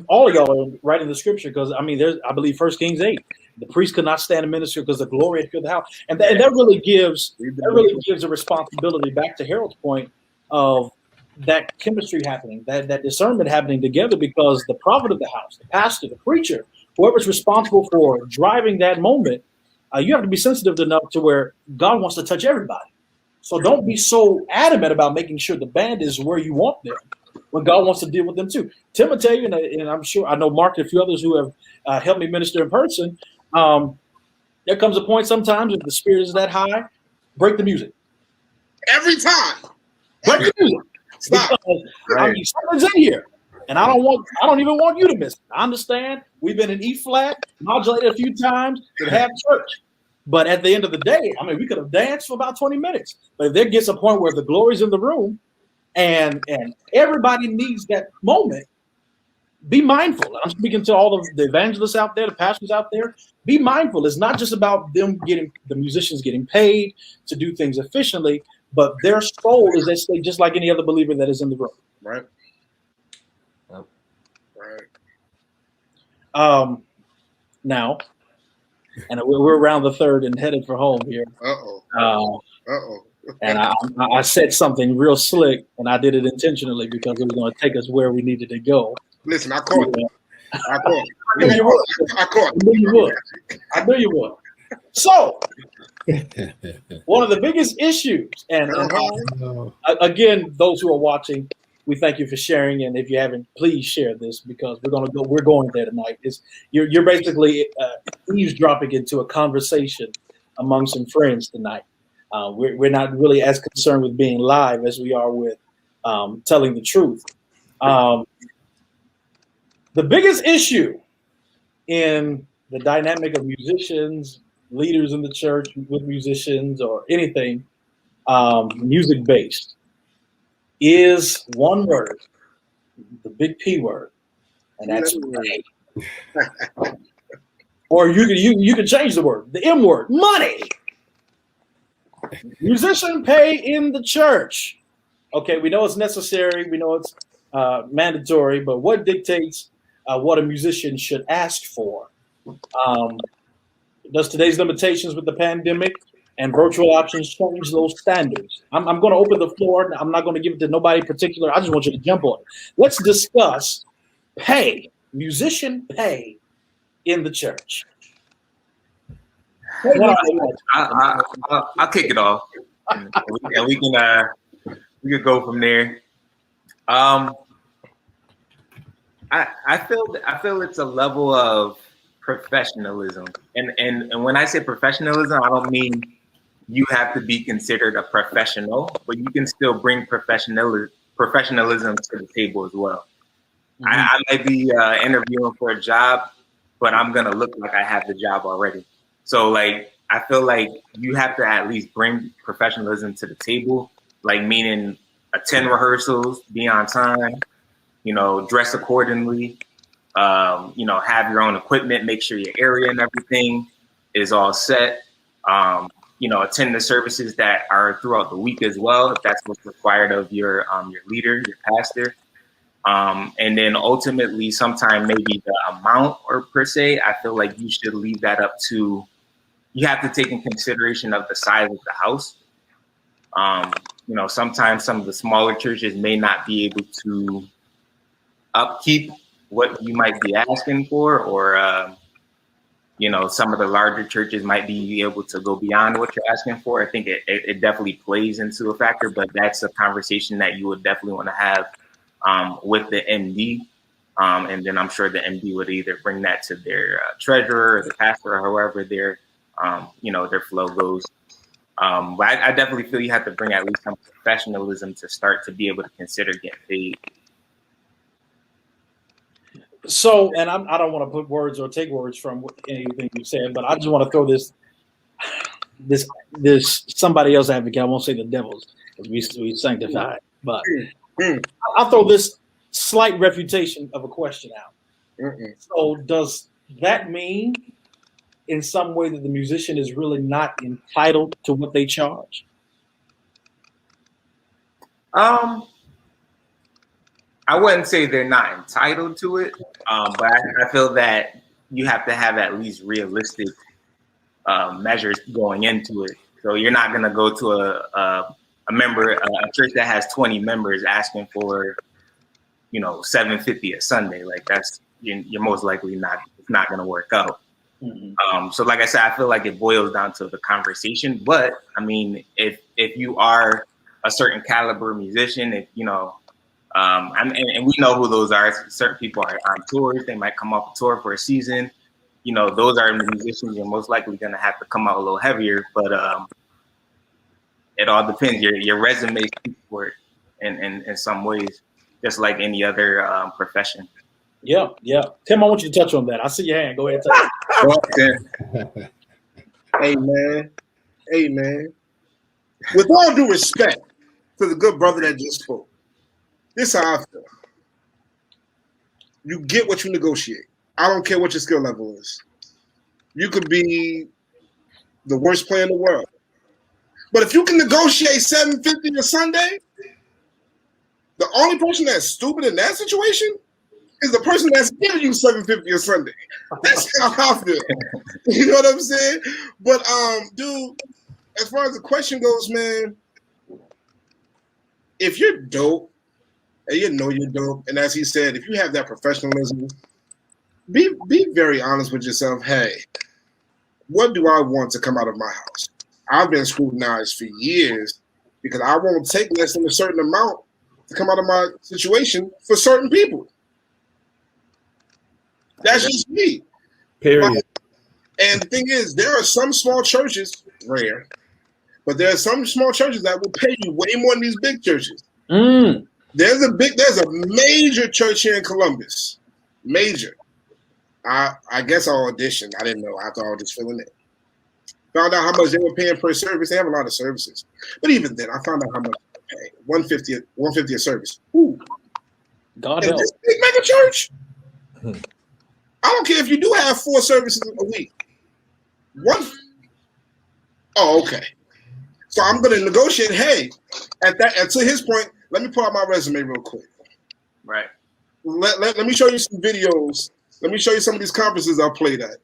A: all of y'all are right in the scripture because there's I believe 1 Kings 8. The priest could not stand and minister because the glory had filled the house, and that really gives a responsibility back to Harold's point of that chemistry happening, that discernment happening together, because the prophet of the house, the pastor, the preacher, whoever's responsible for driving that moment, you have to be sensitive enough to where God wants to touch everybody. So don't be so adamant about making sure the band is where you want them when God wants to deal with them too. Tim will tell you, and I'm sure I know Mark and a few others who have helped me minister in person. There comes a point sometimes if the spirit is that high, break the music.
E: Every time.
A: Break the music.
E: Stop.
A: Because, something's in here. And I don't even want you to miss it. I understand we've been in E flat, modulated a few times to have church. But at the end of the day, we could have danced for about 20 minutes. But if there gets a point where the glory's in the room and everybody needs that moment, be mindful. I'm speaking to all of the evangelists out there, the pastors out there. Be mindful. It's not just about the musicians getting paid to do things efficiently, but their soul is at stake just like any other believer that is in the room.
E: Right.
A: Right. Now, and we're around the third and headed for home here. And I said something real slick, and I did it intentionally because it was going to take us where we needed to go.
E: Listen, I caught it. I
A: knew you would. So, one of the biggest issues, and again, those who are watching, we thank you for sharing. And if you haven't, please share this because we're going there tonight. You're basically eavesdropping into a conversation among some friends tonight. We're not really as concerned with being live as we are with telling the truth. The biggest issue in the dynamic of musicians, leaders in the church with musicians or anything music-based is one word, the big P word, and that's pay. Or you can change the word, the M word, money. Musician pay in the church. Okay, we know it's necessary. We know it's mandatory, but what dictates what a musician should ask for? Does today's limitations with the pandemic and virtual options change those standards? I'm going to open the floor. I'm not going to give it to nobody in particular. I just want you to jump on it. Let's discuss pay, musician pay in the church.
B: I'll kick it off, and we can go from there. I feel it's a level of professionalism, and when I say professionalism, I don't mean you have to be considered a professional, but you can still bring professionalism to the table as well. Mm-hmm. I might be interviewing for a job, but I'm gonna look like I have the job already. So like, I feel like you have to at least bring professionalism to the table, like meaning attend rehearsals, be on time, dress accordingly, have your own equipment, make sure your area and everything is all set. Attend the services that are throughout the week as well, if that's what's required of your leader, your pastor. And then ultimately, sometime maybe the amount or per se, I feel like you should leave that up to, you have to take in consideration of the size of the house. Sometimes some of the smaller churches may not be able to upkeep what you might be asking for, or, some of the larger churches might be able to go beyond what you're asking for. I think it definitely plays into a factor, but that's a conversation that you would definitely want to have with the MD. And then I'm sure the MD would either bring that to their treasurer or the pastor or however their flow goes. But I definitely feel you have to bring at least some professionalism to start to be able to consider getting paid.
A: So, and I don't want to put words or take words from anything you said, but I just want to throw this somebody else advocate. I won't say the devil's because we sanctified, but I'll throw this slight refutation of a question out. So, does that mean in some way that the musician is really not entitled to what they charge?
B: I wouldn't say they're not entitled to it, but I feel that you have to have at least realistic measures going into it. So you're not going to go to a church that has 20 members asking for, $750 a Sunday. Like you're most likely not going to work out. Mm-hmm. So like I said, I feel like it boils down to the conversation. But I mean, if you are a certain caliber musician, if and we know who those are. Certain people are on tours. They might come off a tour for a season. Those are the musicians you're most likely going to have to come out a little heavier. But it all depends. Your resume speaks for it in some ways, just like any other profession.
A: Yeah. Tim, I want you to touch on that. I see your hand. Go ahead.
E: Hey, man. With all due respect to the good brother that just spoke, this is how I feel. You get what you negotiate. I don't care what your skill level is. You could be the worst player in the world. But if you can negotiate $750 a Sunday, the only person that's stupid in that situation is the person that's giving you $750 a Sunday. That's how I feel. You know what I'm saying? But dude, as far as the question goes, man, if you're dope, and you're dope, and as he said, if you have that professionalism, be very honest with yourself. Hey, what do I want to come out of my house? I've been scrutinized for years because I won't take less than a certain amount to come out of my situation for certain people. That's just me.
D: Period.
E: And the thing is, there are some small churches, rare, but there are some small churches that will pay you way more than these big churches. There's a major church here in Columbus. Major. I guess I'll audition. I didn't know. I thought I was just filling it. Found out how much they were paying per service. They have a lot of services. But even then, I found out how much they pay. $150 a service. Ooh.
A: God help.
E: This big mega church. I don't care if you do have 4 services a week. Okay. So I'm going to negotiate. Hey, to his point, let me pull out my resume real quick.
B: Right.
E: Let me show you some videos. Let me show you some of these conferences I played at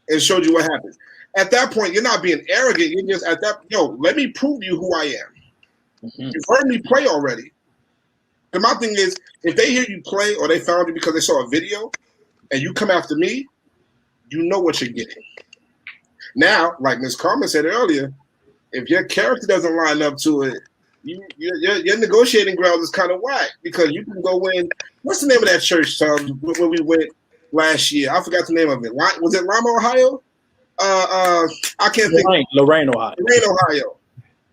E: and showed you what happened. At that point, you're not being arrogant. You're just let me prove to you who I am. Mm-hmm. You've heard me play already. And my thing is, if they hear you play or they found you because they saw a video and you come after me, you know what you're getting. Now, like Ms. Carmen said earlier, if your character doesn't line up to it, your negotiating grounds is kind of whack because you can go in. What's the name of that church, Tom, where we went last year? I forgot the name of it. Was it Lima, Ohio? I can't think.
A: Lorraine, Ohio.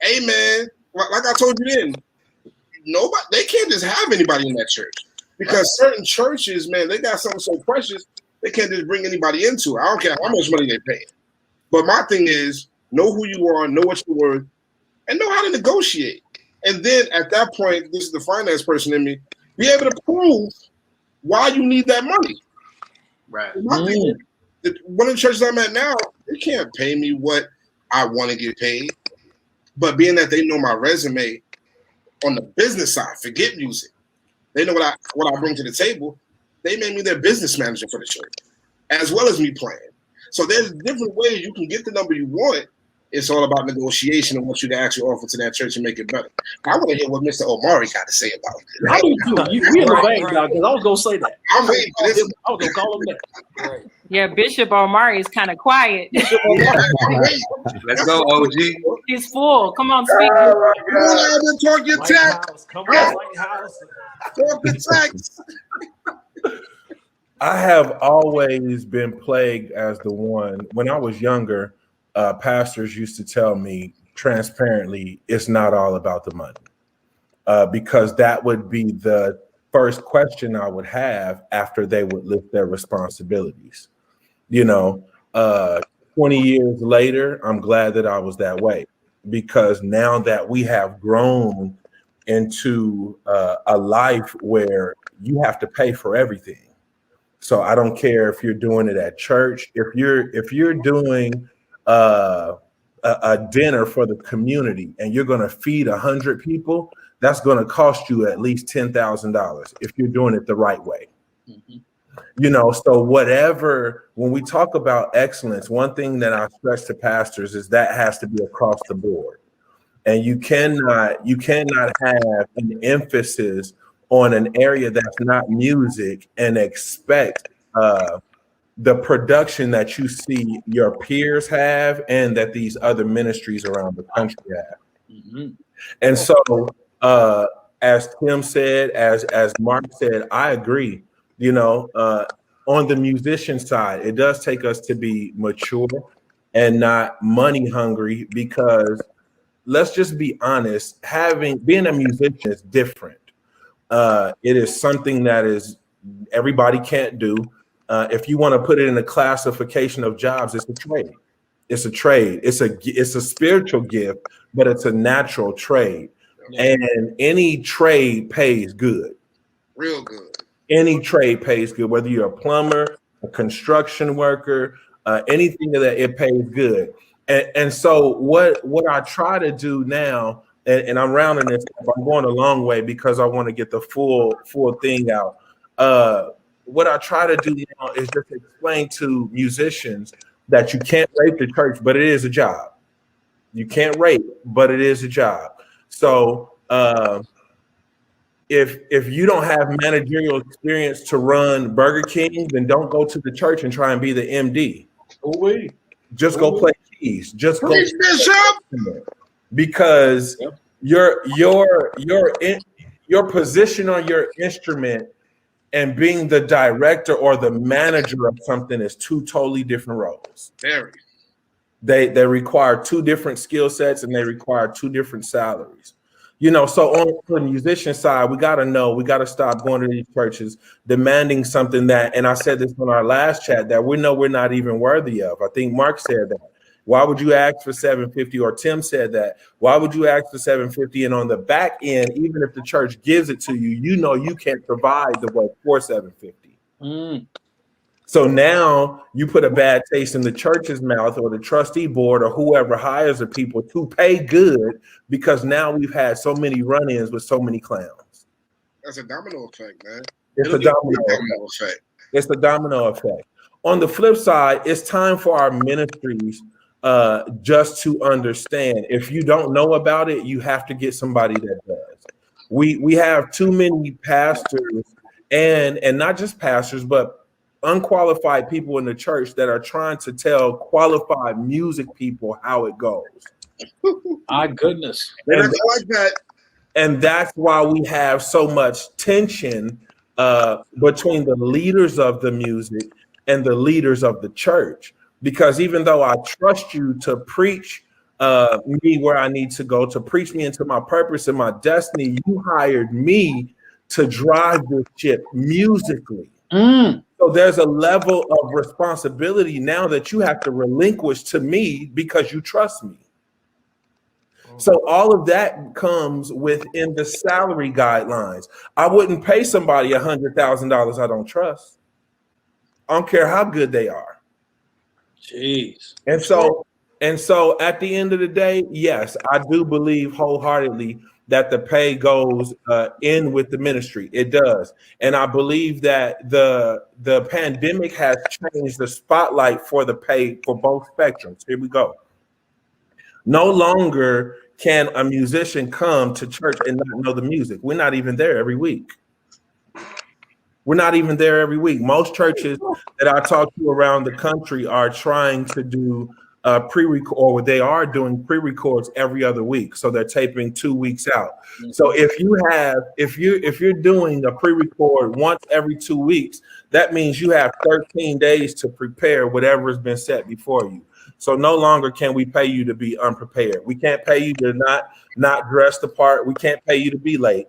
E: Hey, man, like I told you then, they can't just have anybody in that church because certain churches, man, they got something so precious, they can't just bring anybody into it. I don't care how much money they pay. But my thing is, know who you are, know what you're worth, and know how to negotiate. And then at that point, this is the finance person in me, be able to prove why you need that money.
B: Right.
E: My thing is, one of the churches I'm at now, they can't pay me what I want to get paid. But being that they know my resume on the business side, forget music, they know what I bring to the table. They made me their business manager for the church, as well as me playing. So there's different ways you can get the number you want. It's all about negotiation and what you can actually offer to that church and make it better. I want to hear what Mr. Omari got to say about it.
A: I do too. We in the vein now because I was gonna say that.
E: I'm waiting for this.
A: I was gonna call him that.
F: Right.
C: Yeah, Bishop Omari is kind of quiet.
B: Let's go, OG.
C: He's full. Come on, speak.
E: Talk your tech.
F: Come on, Lighthouse.
E: Talk your text.
D: I have always been plagued as the one. When I was younger, pastors used to tell me transparently, it's not all about the money, because that would be the first question I would have after they would lift their responsibilities. 20 years later, I'm glad that I was that way, because now that we have grown into a life where you have to pay for everything. So I don't care if you're doing it at church, if you're doing a dinner for the community and you're going to feed 100 people, that's going to cost you at least $10,000 if you're doing it the right way.
A: Mhm.
D: You know, so whatever, when we talk about excellence, one thing that I stress to pastors is that has to be across the board. And you cannot have an emphasis on an area that's not music and expect the production that you see your peers have and that these other ministries around the country have.
A: Mhm.
D: And so, as Tim said, as Mark said, I agree. You know, on the musician side, it does take us to be mature and not money hungry, because let's just be honest, being a musician is different. It is something that is everybody can't do. If you want to put it in the classification of jobs, it's a trade. It's a trade. It's a spiritual gift, but it's a natural trade.
A: Yeah.
D: And any trade pays good.
E: Real good.
D: Any trade pays good, whether you're a plumber, a construction worker, anything of that, it pays good. And so what I try to do now, and I'm rounding this up, I'm going a long way because I want to get the full thing out. What I try to do now is just explain to musicians that you can't rape the church, but it is a job. You can't rape, but it is a job. So if you don't have managerial experience to run Burger King, then don't go to the church and try and be the MD.
A: Ooh-wee.
D: Just go play keys. Just go,
E: Preach, Bishop.
D: because
A: Yep.
D: your position on your instrument and being the director or the manager of something is two totally different roles.
E: Very.
D: They require two different skill sets and they require two different salaries. You know, so on the musician side, we got to stop going to these churches demanding something that, and I said this on our last chat, that we know we're not even worthy of. I think Mark said that. Why would you ask for $750? Or Tim said that. Why would you ask for $750? And on the back end, even if the church gives it to you, you know you can't provide the work for $750.
A: Mm.
D: So now you put a bad taste in the church's mouth or the trustee board or whoever hires the people to pay good, because now we've had so many run-ins with so many clowns.
E: That's a domino effect, man.
D: It's a domino
E: effect.
D: It's a domino effect. On the flip side, it's time for our ministries just to understand. If you don't know about it, you have to get somebody that does. We have too many pastors and not just pastors, but unqualified people in the church that are trying to tell qualified music people how it goes.
A: My goodness.
E: They're not like that.
D: And that's why we have so much tension between the leaders of the music and the leaders of the church. Because even though I trust you to preach me where I need to go, to preach me into my purpose and my destiny, you hired me to drive this ship musically.
A: Mm.
D: So there's a level of responsibility now that you have to relinquish to me because you trust me. So all of that comes within the salary guidelines. I wouldn't pay somebody $100,000 I don't trust. I don't care how good they are.
A: Jeez.
D: And so at the end of the day, yes, I do believe wholeheartedly that the pay goes in with the ministry. It does. And I believe that the pandemic has changed the spotlight for the pay for both spectrums. Here we go. No longer can a musician come to church and not know the music. We're not even there every week. We're not even there every week. Most churches that I talk to around the country are trying to do pre-record, or they are doing pre-records every other week. So they're taping 2 weeks out. So if you're doing a pre-record once every 2 weeks, that means you have 13 days to prepare whatever has been set before you. So no longer can we pay you to be unprepared. We can't pay you to not dress the part. We can't pay you to be late.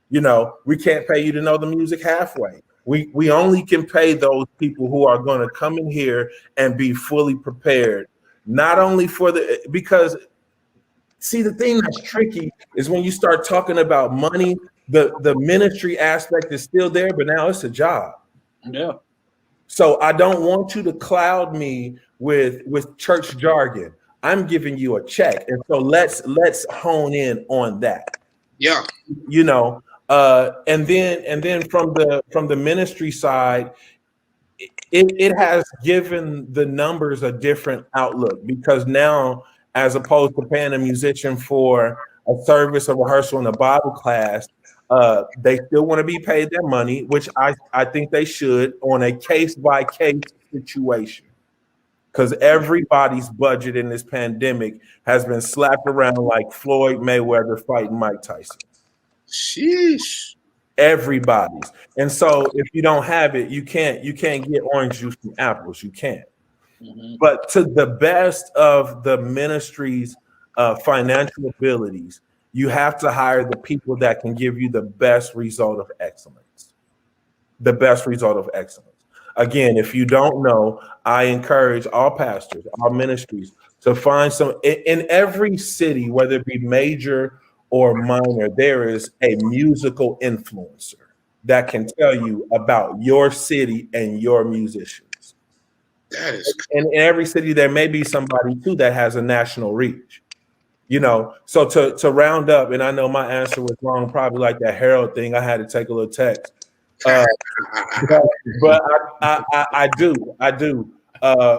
D: You know, we can't pay you to know the music halfway. We only can pay those people who are going to come in here and be fully prepared. Not only because see, the thing that's tricky is when you start talking about money, the ministry aspect is still there, but now it's a job.
A: Yeah.
D: So I don't want you to cloud me with church jargon. I'm giving you a check. And so let's hone in on that.
E: Yeah.
D: You know, and then from the ministry side, it has given the numbers a different outlook, because now, as opposed to paying a musician for a service, a rehearsal, and a Bible class, they still want to be paid their money, which I think they should, on a case-by-case situation, because everybody's budget in this pandemic has been slapped around like Floyd Mayweather fighting Mike Tyson.
E: Sheesh.
D: Everybody's. And so if you don't have it, you can't get orange juice from apples. You can't.
A: Mhm.
D: But to the best of the ministry's financial abilities, you have to hire the people that can give you the best result of excellence. The best result of excellence. Again, if you don't know, I encourage all pastors, all ministries, to find some in every city, whether it be major or minor, there is a musical influencer that can tell you about your city and your musicians.
E: That is
D: And in every city, there may be somebody too that has a national reach. You know, so to round up, and I know my answer was wrong, probably like that Harold thing. I had to take a little text. But I do.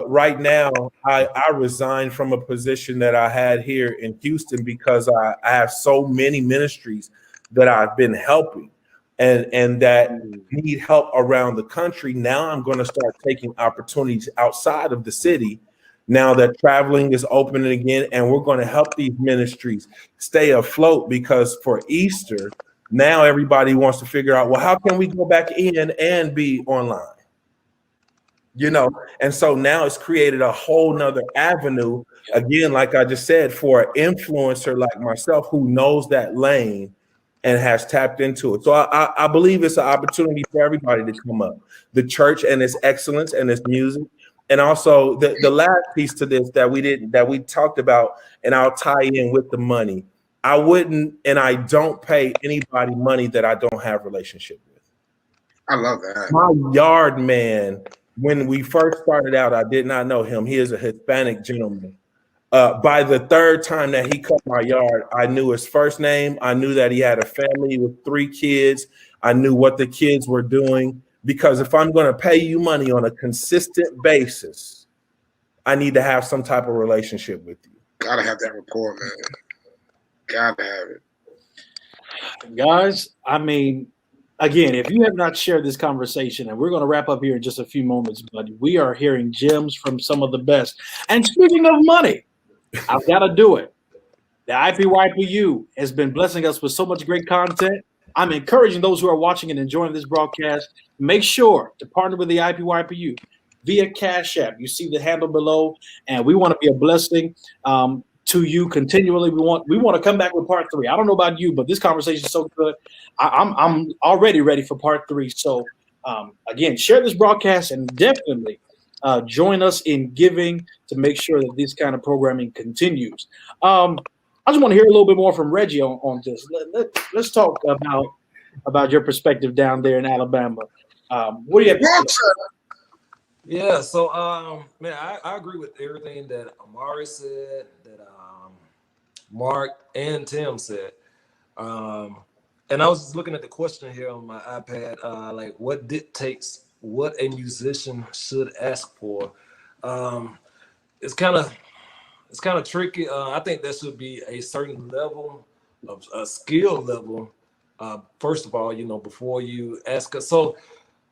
D: Right now, I resigned from a position that I had here in Houston because I have so many ministries that I've been helping and that need help around the country. Now I'm going to start taking opportunities outside of the city now that traveling is opening again, and we're going to help these ministries stay afloat, because for Easter, now everybody wants to figure out, well, how can we go back in and be online? You know, and so now it's created a whole nother avenue, again, like I just said, for an influencer like myself who knows that lane and has tapped into it. So I believe it's an opportunity for everybody to come up. The church and its excellence and its music. And also the last piece to this that we talked about, and I'll tie in with the money. I wouldn't, and I don't pay anybody money that I don't have a relationship with.
E: I love that.
D: My yard man, when we first started out, I did not know him. He is a Hispanic gentleman. By the third time that he cut my yard, I knew his first name. I knew that he had a family with 3 kids. I knew what the kids were doing, because if I'm going to pay you money on a consistent basis, I need to have some type of relationship with you.
E: Gotta have that rapport, man. Gotta have it.
A: Guys, I mean, again, if you have not shared this conversation, and we're going to wrap up here in just a few moments, but we are hearing gems from some of the best. And speaking of money, I've got to do it. The IPYPU has been blessing us with so much great content. I'm encouraging those who are watching and enjoying this broadcast, make sure to partner with the IPYPU via Cash App. You see the handle below, and we want to be a blessing to you continually. We want to come back with part 3. I don't know about you, but this conversation is so good. I'm already ready for part 3. So again, share this broadcast and definitely join us in giving to make sure that this kind of programming continues. I just want to hear a little bit more from Reggie on this. Let's talk about your perspective down there in Alabama. What do you have to say?
F: Yeah, so man, I agree with everything that Amari said, that Mark and Tim said. And I was just looking at the question here on my iPad, like what dictates what a musician should ask for. It's kind of tricky. I think there should be a certain level of a skill level. First of all, before you ask us. So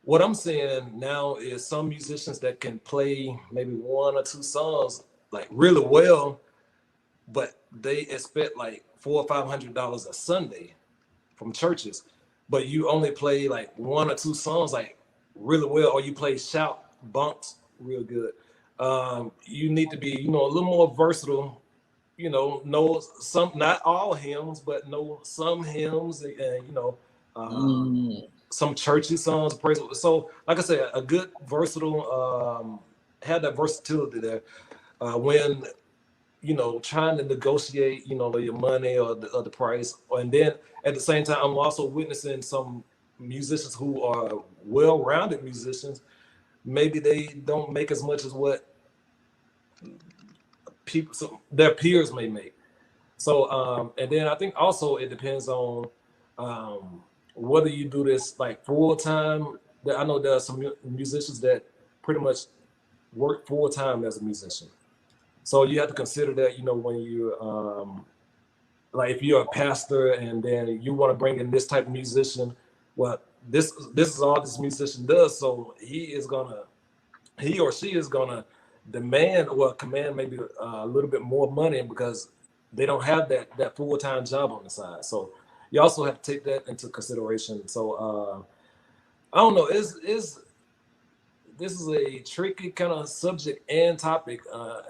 F: what I'm saying now is some musicians that can play maybe 1 or 2 songs like really well, but they expect like $400 or $500 a Sunday from churches, but you only play like 1 or 2 songs like really well, or you play shout bumps real good. You need to be, a little more versatile. Know some, not all hymns, but know some hymns, and some churchy songs, praise. So, like I said, a good versatile, have that versatility there. When trying to negotiate, your money or the price, and then at the same time, I'm also witnessing some musicians who are well-rounded musicians. Maybe they don't make as much as what their peers may make. So and then I think also it depends on whether you do this like full time. I know there are some musicians that pretty much work full time as a musician. So you have to consider that, when you like if you're a pastor and then you want to bring in this type of musician, well, this is all this musician does. So he or she is gonna command maybe a little bit more money because they don't have that full-time job on the side. So you also have to take that into consideration. So I don't know. This is a tricky kind of subject and topic.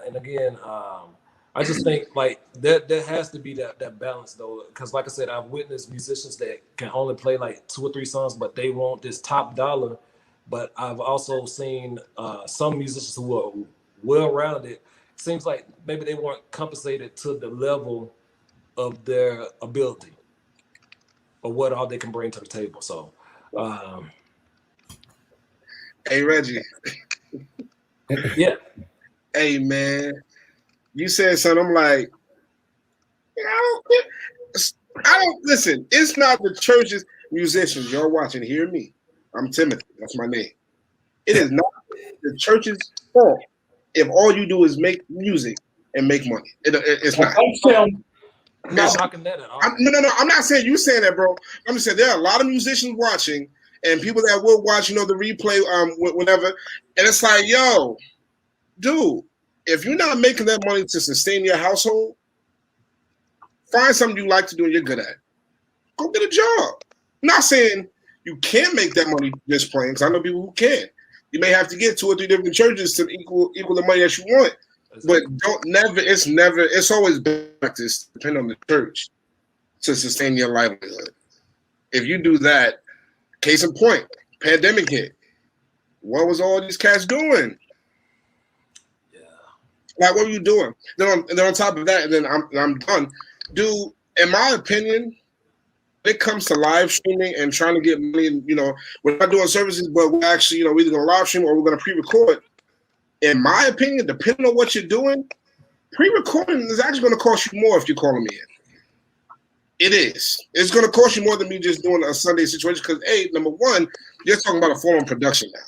F: And again, I just think like there has to be that balance though, because like I said, I've witnessed musicians that can only play like 2 or 3 songs, but they want this top dollar. But I've also seen some musicians who are well-rounded. Seems like maybe they weren't compensated to the level of their ability or what all they can bring to the table. So,
E: hey Reggie.
F: Yeah.
E: Hey man, you said something. I'm like, I don't listen. It's not the church's musicians. Y'all watching, hear me. I'm Timothy. That's my name. It is not the church's fault if all you do is make music and make money. It's not.
F: I'm not knocking that at all.
E: No. I'm not saying you saying that, bro. I'm just saying there are a lot of musicians watching and people that will watch, the replay whenever. And it's like, yo, dude, if you're not making that money to sustain your household, find something you like to do and you're good at. Go get a job. I'm not saying you can't make that money just playing, because I know people who can. You may have to get 2 or 3 different churches to equal the money that you want. But it's always practice, depending on the church, to sustain your livelihood. If you do that, case in point, pandemic hit. What was all these cats doing?
F: Yeah.
E: Like, what were you doing? Then on top of that, and then I'm done. Dude, in my opinion, when it comes to live streaming and trying to get money, we're not doing services, but we're actually, we're either going to live stream or we're going to pre-record. In my opinion, depending on what you're doing, pre-recording is actually going to cost you more if you're calling me in. It is. It's going to cost you more than me just doing a Sunday situation because, hey, number one, you're talking about a form of production now.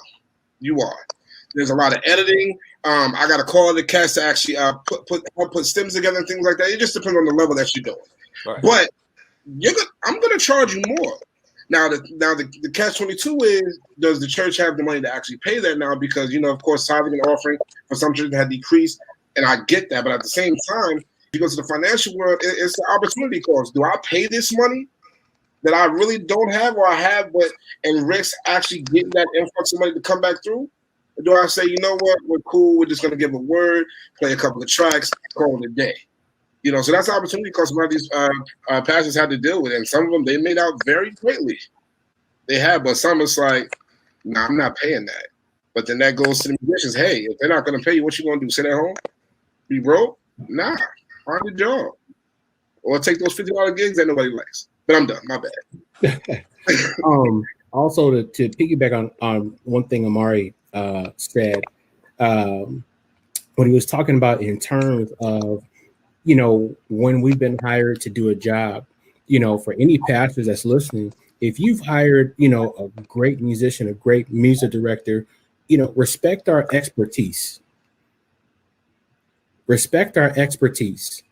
E: You are. There's a lot of editing. I got to call the cast to actually put stems together and things like that. It just depends on the level that you're doing.
F: Right.
E: But I'm going to charge you more. Now the catch-22 is, does the church have the money to actually pay that now? Because, of course, tithing and offering for some churches had decreased, and I get that. But at the same time, you go to the financial world, it's an opportunity cost. Do I pay this money that I really don't have or I have, and risk actually getting that influx of money to come back through? Or do I say, you know what, we're cool, we're just going to give a word, play a couple of tracks, call it a day? So that's the opportunity cost a lot of these pastors had to deal with. And some of them, they made out very greatly. They have, but some it's like, nah, I'm not paying that. But then that goes to the musicians. Hey, if they're not going to pay you, what you going to do? Sit at home? Be broke? Nah, find a job. Or take those $50 gigs that nobody likes. But I'm done. My bad.
G: Also, to piggyback on one thing Amari said, when he was talking about in terms of, when we've been hired to do a job, for any pastors that's listening, if you've hired, a great musician, a great music director, respect our expertise. Respect our expertise.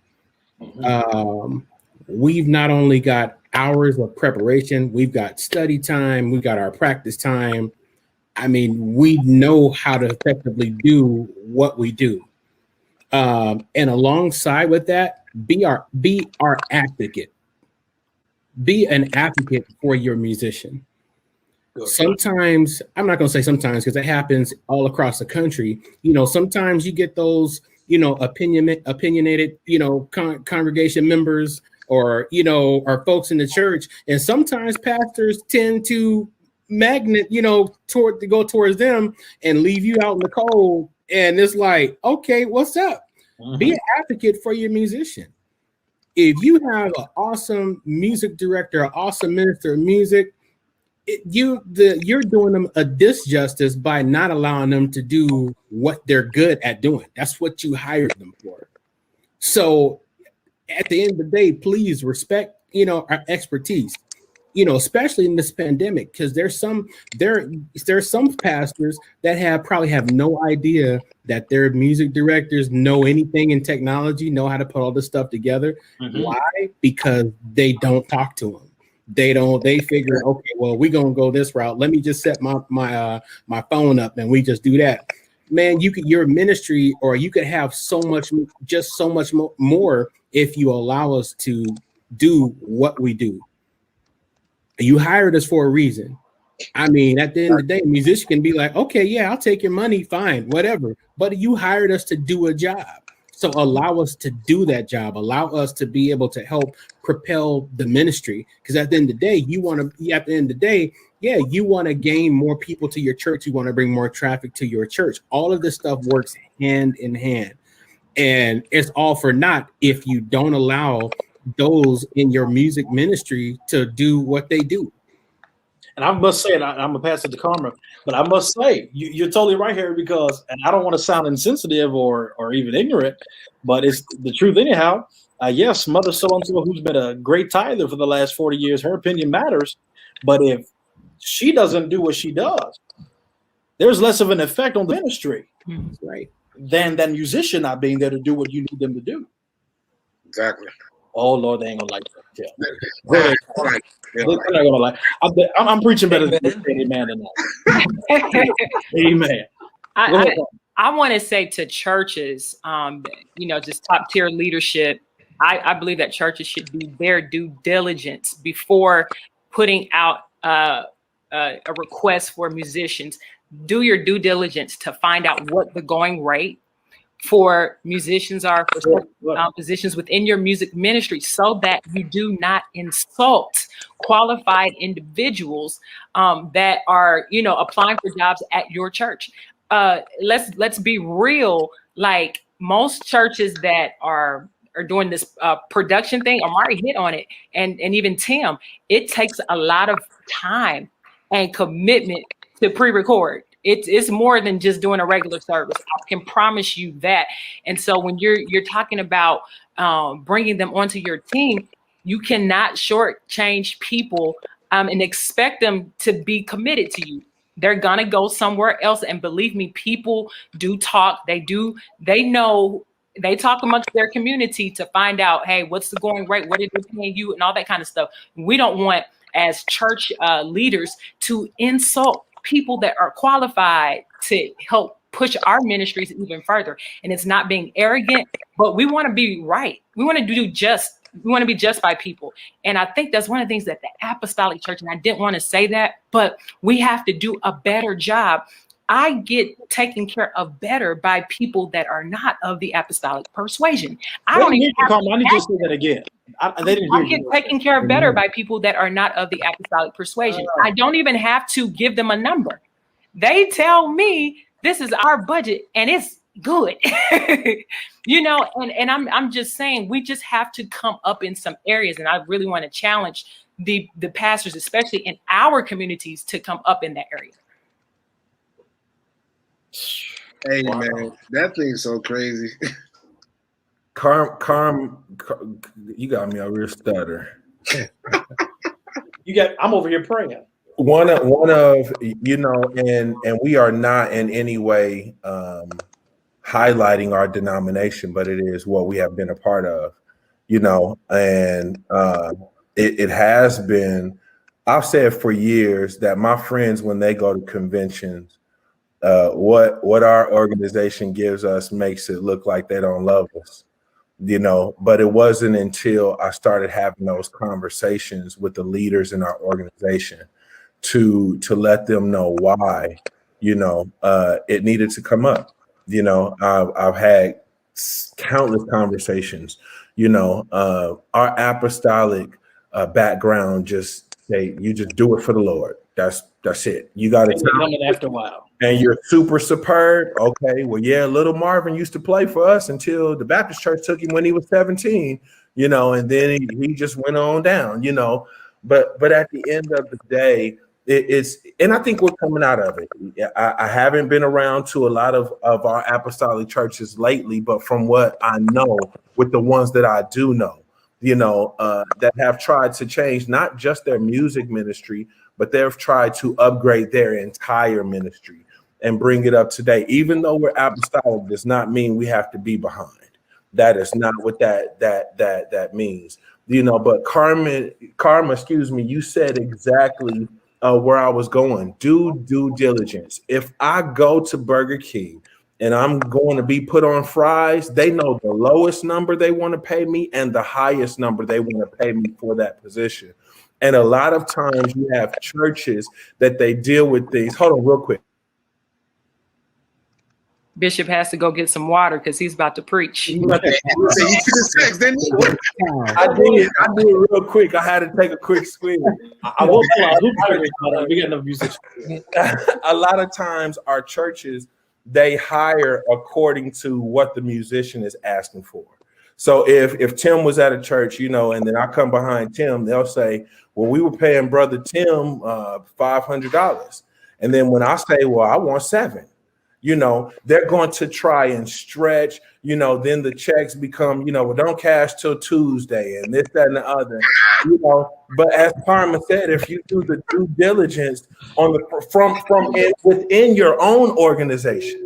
G: We've not only got hours of preparation, we've got study time, we've got our practice time. I mean, we know how to effectively do what we do. And alongside with that, be our advocate. Be an advocate for your musician. Sometimes, I'm not going to say sometimes because it happens all across the country. Sometimes you get those, opinionated, congregation members or, or folks in the church. And sometimes pastors tend to go towards them and leave you out in the cold. And it's like, okay, what's up? Mm-hmm. Be an advocate for your musician. If you have an awesome music director, an awesome minister of music, you're doing them a disjustice by not allowing them to do what they're good at doing. That's what you hired them for. So at the end of the day, please respect, our expertise, especially in this pandemic, because there's some pastors that probably have no idea that their music directors know anything in technology, know how to put all this stuff together.
A: Mhm.
G: Why? Because they don't talk to them. They figure, okay, well, we're gonna go this route. Let me just set my phone up and we just do that. Man, your ministry, or you could have so much more if you allow us to do what we do. You hired us for a reason. I mean, at the end of the day, a musician can be like, okay, yeah, I'll take your money, fine, whatever. But you hired us to do a job. So allow us to do that job. Allow us to be able to help propel the ministry. Because at the end of the day, you want to gain more people to your church. You want to bring more traffic to your church. All of this stuff works hand in hand. And it's all for naught if you don't allow those in your music ministry to do what they do.
A: And I must say, and I'm gonna pass it to Karma, but I must say, you're totally right here, because, and I don't want to sound insensitive or even ignorant, but it's the truth anyhow. Yes, Mother so-and-so, who's been a great tither for the last 40 years, her opinion matters. But if she doesn't do what she does, there's less of an effect on the ministry,
G: right,
A: than that musician not being there to do what you need them to do.
E: Exactly.
A: Oh Lord, they ain't gonna like that. Yeah.
E: Right.
A: They're not gonna like. I'm preaching better than amen tonight. Amen.
C: I want to say to churches, just top tier leadership, I believe that churches should do their due diligence before putting out a request for musicians. Do your due diligence to find out what the going rate for musicians are, for positions within your music ministry, so that you do not insult qualified individuals that are, applying for jobs at your church. Let's be real. Like, most churches that are doing this production thing, Amari hit on it, and even Tim, it takes a lot of time and commitment to pre-record. It's more than just doing a regular service. I can promise you that. And so when you're talking about bringing them onto your team, you cannot shortchange people and expect them to be committed to you. They're gonna go somewhere else, and believe me, people do talk. They know. They talk amongst their community to find out, hey, what's the going rate? What are they paying you, and all that kind of stuff. We don't want, as church leaders, to insult people that are qualified to help push our ministries even further. And it's not being arrogant, but we want to be right. We want to be just by people. And I think that's one of the things that the Apostolic Church, and I didn't want to say that, but we have to do a better job. I get taken care of better by people that are not of the apostolic persuasion. I need you to say that again. I get taken care of better by people that are not of the apostolic persuasion. I don't even have to give them a number. They tell me this is our budget and it's good. And I'm just saying, we just have to come up in some areas. And I really want to challenge the pastors, especially in our communities, to come up in that area.
E: Hey, man, that thing's so crazy.
D: Carm, you got me a real stutter.
A: I'm over here praying.
D: One of and we are not in any way highlighting our denomination, but it is what we have been a part of, and it has been. I've said for years that my friends, when they go to conventions, what our organization gives us makes it look like they don't love us, but it wasn't until I started having those conversations with the leaders in our organization to let them know why, it needed to come up. I've had countless conversations, our apostolic background, just say, you just do it for the Lord. That's it. You got to
A: come in after a while.
D: And you're super superb. Okay, well, yeah, little Marvin used to play for us until the Baptist church took him when he was 17, and then he just went on down, But at the end of the day, it's, and I think we're coming out of it. I haven't been around to a lot of our apostolic churches lately, but from what I know, with the ones that I do know, that have tried to change not just their music ministry, but they've tried to upgrade their entire ministry and bring it up to date. Even though we're apostolic, does not mean we have to be behind. That is not what that means. But Karma, excuse me, you said exactly where I was going. Do due diligence. If I go to Burger King and I'm going to be put on fries, they know the lowest number they want to pay me and the highest number they want to pay me for that position. And a lot of times you have churches that they deal with things. Hold on real quick.
C: Bishop has to go get some water because he's about to preach.
D: I did it real quick. I had to take a quick swig.
A: I will pull out but we got enough musicians.
D: A lot of times our churches, they hire according to what the musician is asking for. So if Tim was at a church, and then I come behind Tim, they'll say, well, we were paying Brother Tim $500. And then when I say, well, I want $7, they're going to try and stretch, then the checks become, well, don't cash till Tuesday and this, that, and the other, But as Karma said, if you do the due diligence from within your own organization,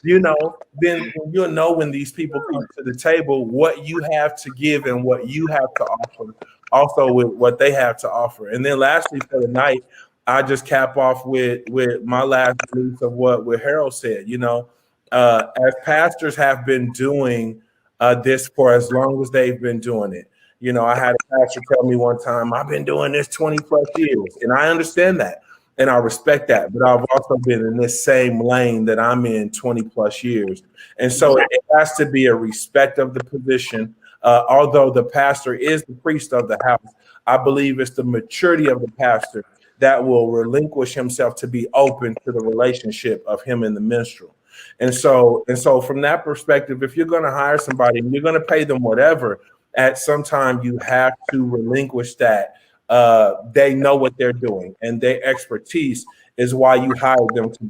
D: then you'll know when these people come to the table what you have to give and what you have to offer, also with what they have to offer. And then lastly for the night, I just cap off with my last piece of what Harold said. As pastors have been doing this for as long as they've been doing it. I had a pastor tell me one time, I've been doing this 20 plus years, and I understand that. And I respect that, but I've also been in this same lane that I'm in 20 plus years. And so it has to be a respect of the position. Although the pastor is the priest of the house, I believe it's the maturity of the pastor that will relinquish himself to be open to the relationship of him and the minstrel. And so from that perspective, if you're going to hire somebody and you're going to pay them whatever, at some time you have to relinquish that. They know what they're doing, and their expertise is why you hired them to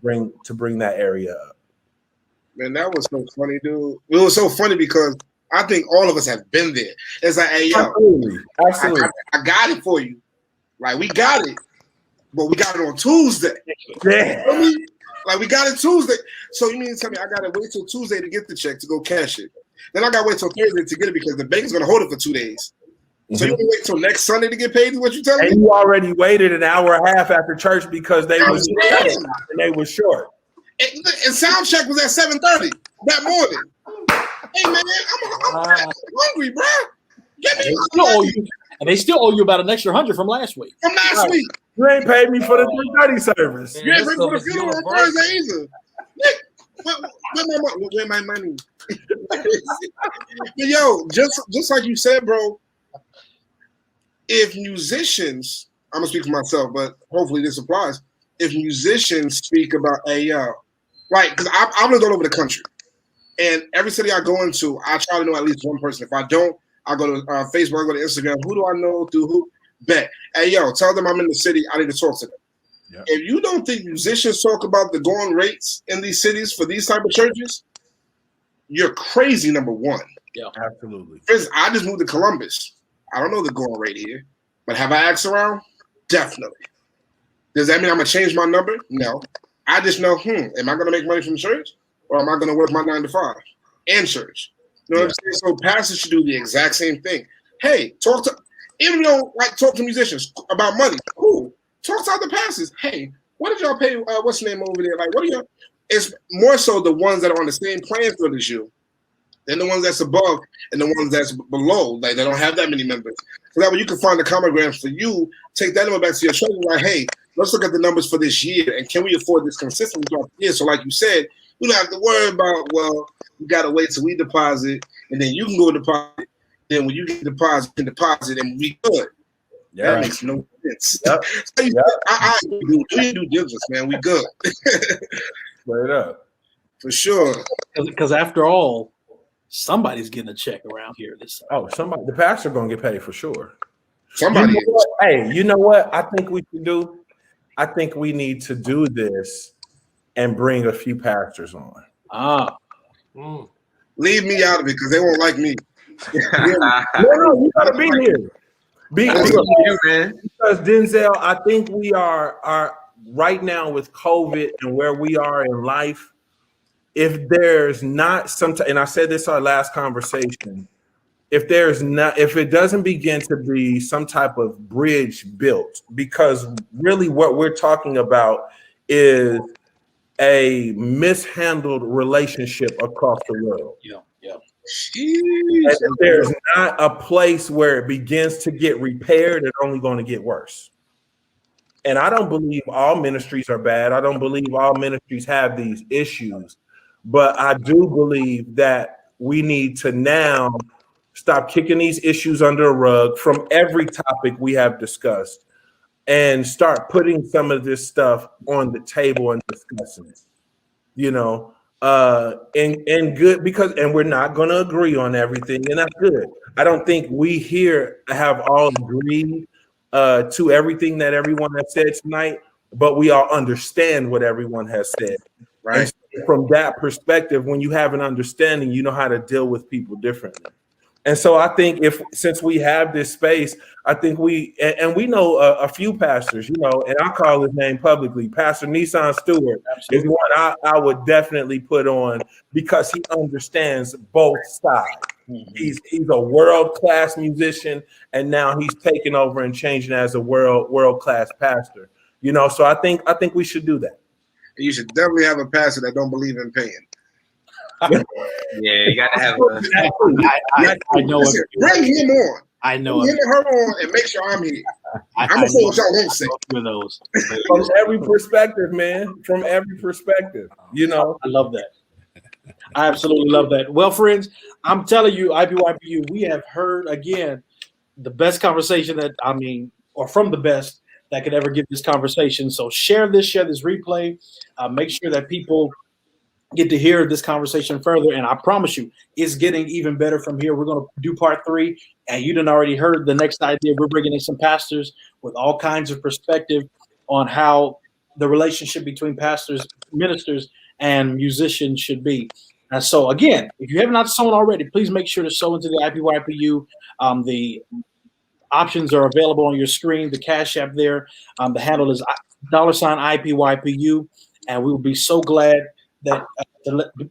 D: bring that area up.
E: Man, that was so funny, dude. It was so funny because I think all of us have been there. It's like, hey, yo,
D: absolutely.
E: I got it for you. Like, we got it. But we got it on Tuesday.
D: Yeah.
E: Like, we got it Tuesday. So you mean to tell me I got to wait till Tuesday to get the check to go cash it? Then I got to wait till Thursday to get it because the bank is going to hold it for 2 days. So you want to wait till next Sunday to get paid is what you telling me?
D: And you already waited an hour and a half after church because they were short.
E: And sound check was at 7:30 that morning. Hey, man, I'm hungry, bro. Get me
A: and they still owe you about an extra $100 from last week.
E: From last week.
D: You ain't paid me for the 3:30 service.
E: You ain't paid for the funeral on Thursday either. Where my money? But yo, just like you said, bro, if musicians, I'm gonna speak for myself, but hopefully this applies. If musicians speak about, hey, yo, right, because I've lived all over the country, and every city I go into, I try to know at least one person. If I don't, I go to Facebook, I go to Instagram. Who do I know through who? Bet. Hey, yo, tell them I'm in the city. I need to talk to them. Yep. If you don't think musicians talk about the going rates in these cities for these type of churches, you're crazy, number one.
A: Yeah,
D: absolutely.
E: I just moved to Columbus. I don't know the going rate here, but have I asked around? Definitely. Does that mean I'm going to change my number? No. I just know, am I going to make money from church or am I going to work my 9 to 5 and church? You know what I'm saying? So pastors should do the exact same thing. Hey, even if you don't like talk to musicians about money, cool. Talk to other pastors. Hey, what did y'all pay? What's the name over there? Like, what are y'all? It's more so the ones that are on the same playing field as you than the ones that's above and the ones that's below. Like, they don't have that many members. So that way you can find the common ground for you. Take that number back to your church and like, hey, let's look at the numbers for this year and can we afford this consistently throughout the year? So, like you said, you don't have to worry about, well, you gotta wait till we deposit and then you can go deposit. Then when you get deposit, you can deposit and we good. Yeah, that makes no sense. Yep. I do due diligence, man. We good.
D: Straight up.
E: For sure.
A: Because after all, somebody's getting a check around here.
D: Somebody. The pastor gonna get paid for sure.
E: Somebody.
D: You know what I think we should do? I think we need to do this and bring a few pastors on.
E: Leave me out of it because they won't like me.
D: No, you gotta be here. Because Denzel, I think we are right now with COVID and where we are in life. If there's not some, and I said this our last conversation, if it doesn't begin to be some type of bridge built, because really what we're talking about is a mishandled relationship across the world.
A: Yeah.
D: And if there's not a place where it begins to get repaired, it's only going to get worse. And I don't believe all ministries are bad. I don't believe all ministries have these issues. But I do believe that we need to now stop kicking these issues under a rug from every topic we have discussed and start putting some of this stuff on the table and discussing it. And good, because we're not going to agree on everything, and that's good. I don't think we here have all agreed to everything that everyone has said tonight, but we all understand what everyone has said.
E: Right.
D: And so from that perspective, when you have an understanding, you know how to deal with people differently. And so I think since we have this space, I think we know a few pastors, and I'll call his name publicly. Pastor Nissan Stewart is one I would definitely put on because he understands both sides. Mm-hmm. He's a world-class musician, and now he's taking over and changing as a world-class pastor. So I think we should do that.
E: You should definitely have a pastor that don't believe in paying.
B: Yeah, you gotta have
A: I know.
E: Bring him on.
A: I know.
E: Bring him and her on and make sure I'm here. I'm gonna say what y'all won't say.
A: Those.
D: From every perspective, man. From every perspective.
A: I love that. I absolutely love that. Well, friends, I'm telling you, IPYPU, we have heard again the best conversation or from the best that could ever give this conversation. So share this replay. Make sure that people get to hear this conversation further. And I promise you, it's getting even better from here. We're going to do part 3. And you done already heard the next idea. We're bringing in some pastors with all kinds of perspective on how the relationship between pastors, ministers, and musicians should be. And so, again, if you have not sown already, please make sure to sow into the IPYPU. The options are available on your screen. The Cash App there. The handle is $IPYPU. And we will be so glad that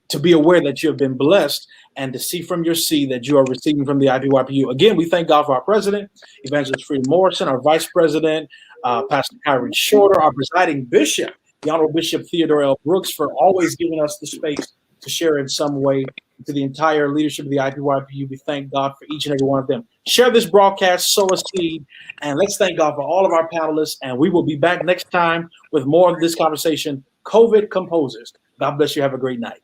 A: to be aware that you have been blessed and to see from your seed that you are receiving from the IPYPU. Again, we thank God for our president, Evangelist Freedom Morrison, our vice president, Pastor Kyron Shorter, our presiding bishop, the Honorable Bishop Theodore L. Brooks, for always giving us the space to share in some way. To the entire leadership of the IPYPU, we thank God for each and every one of them. Share this broadcast, sow a seed, and let's thank God for all of our panelists. And we will be back next time with more of this conversation, COVID composers. God bless you. Have a great night.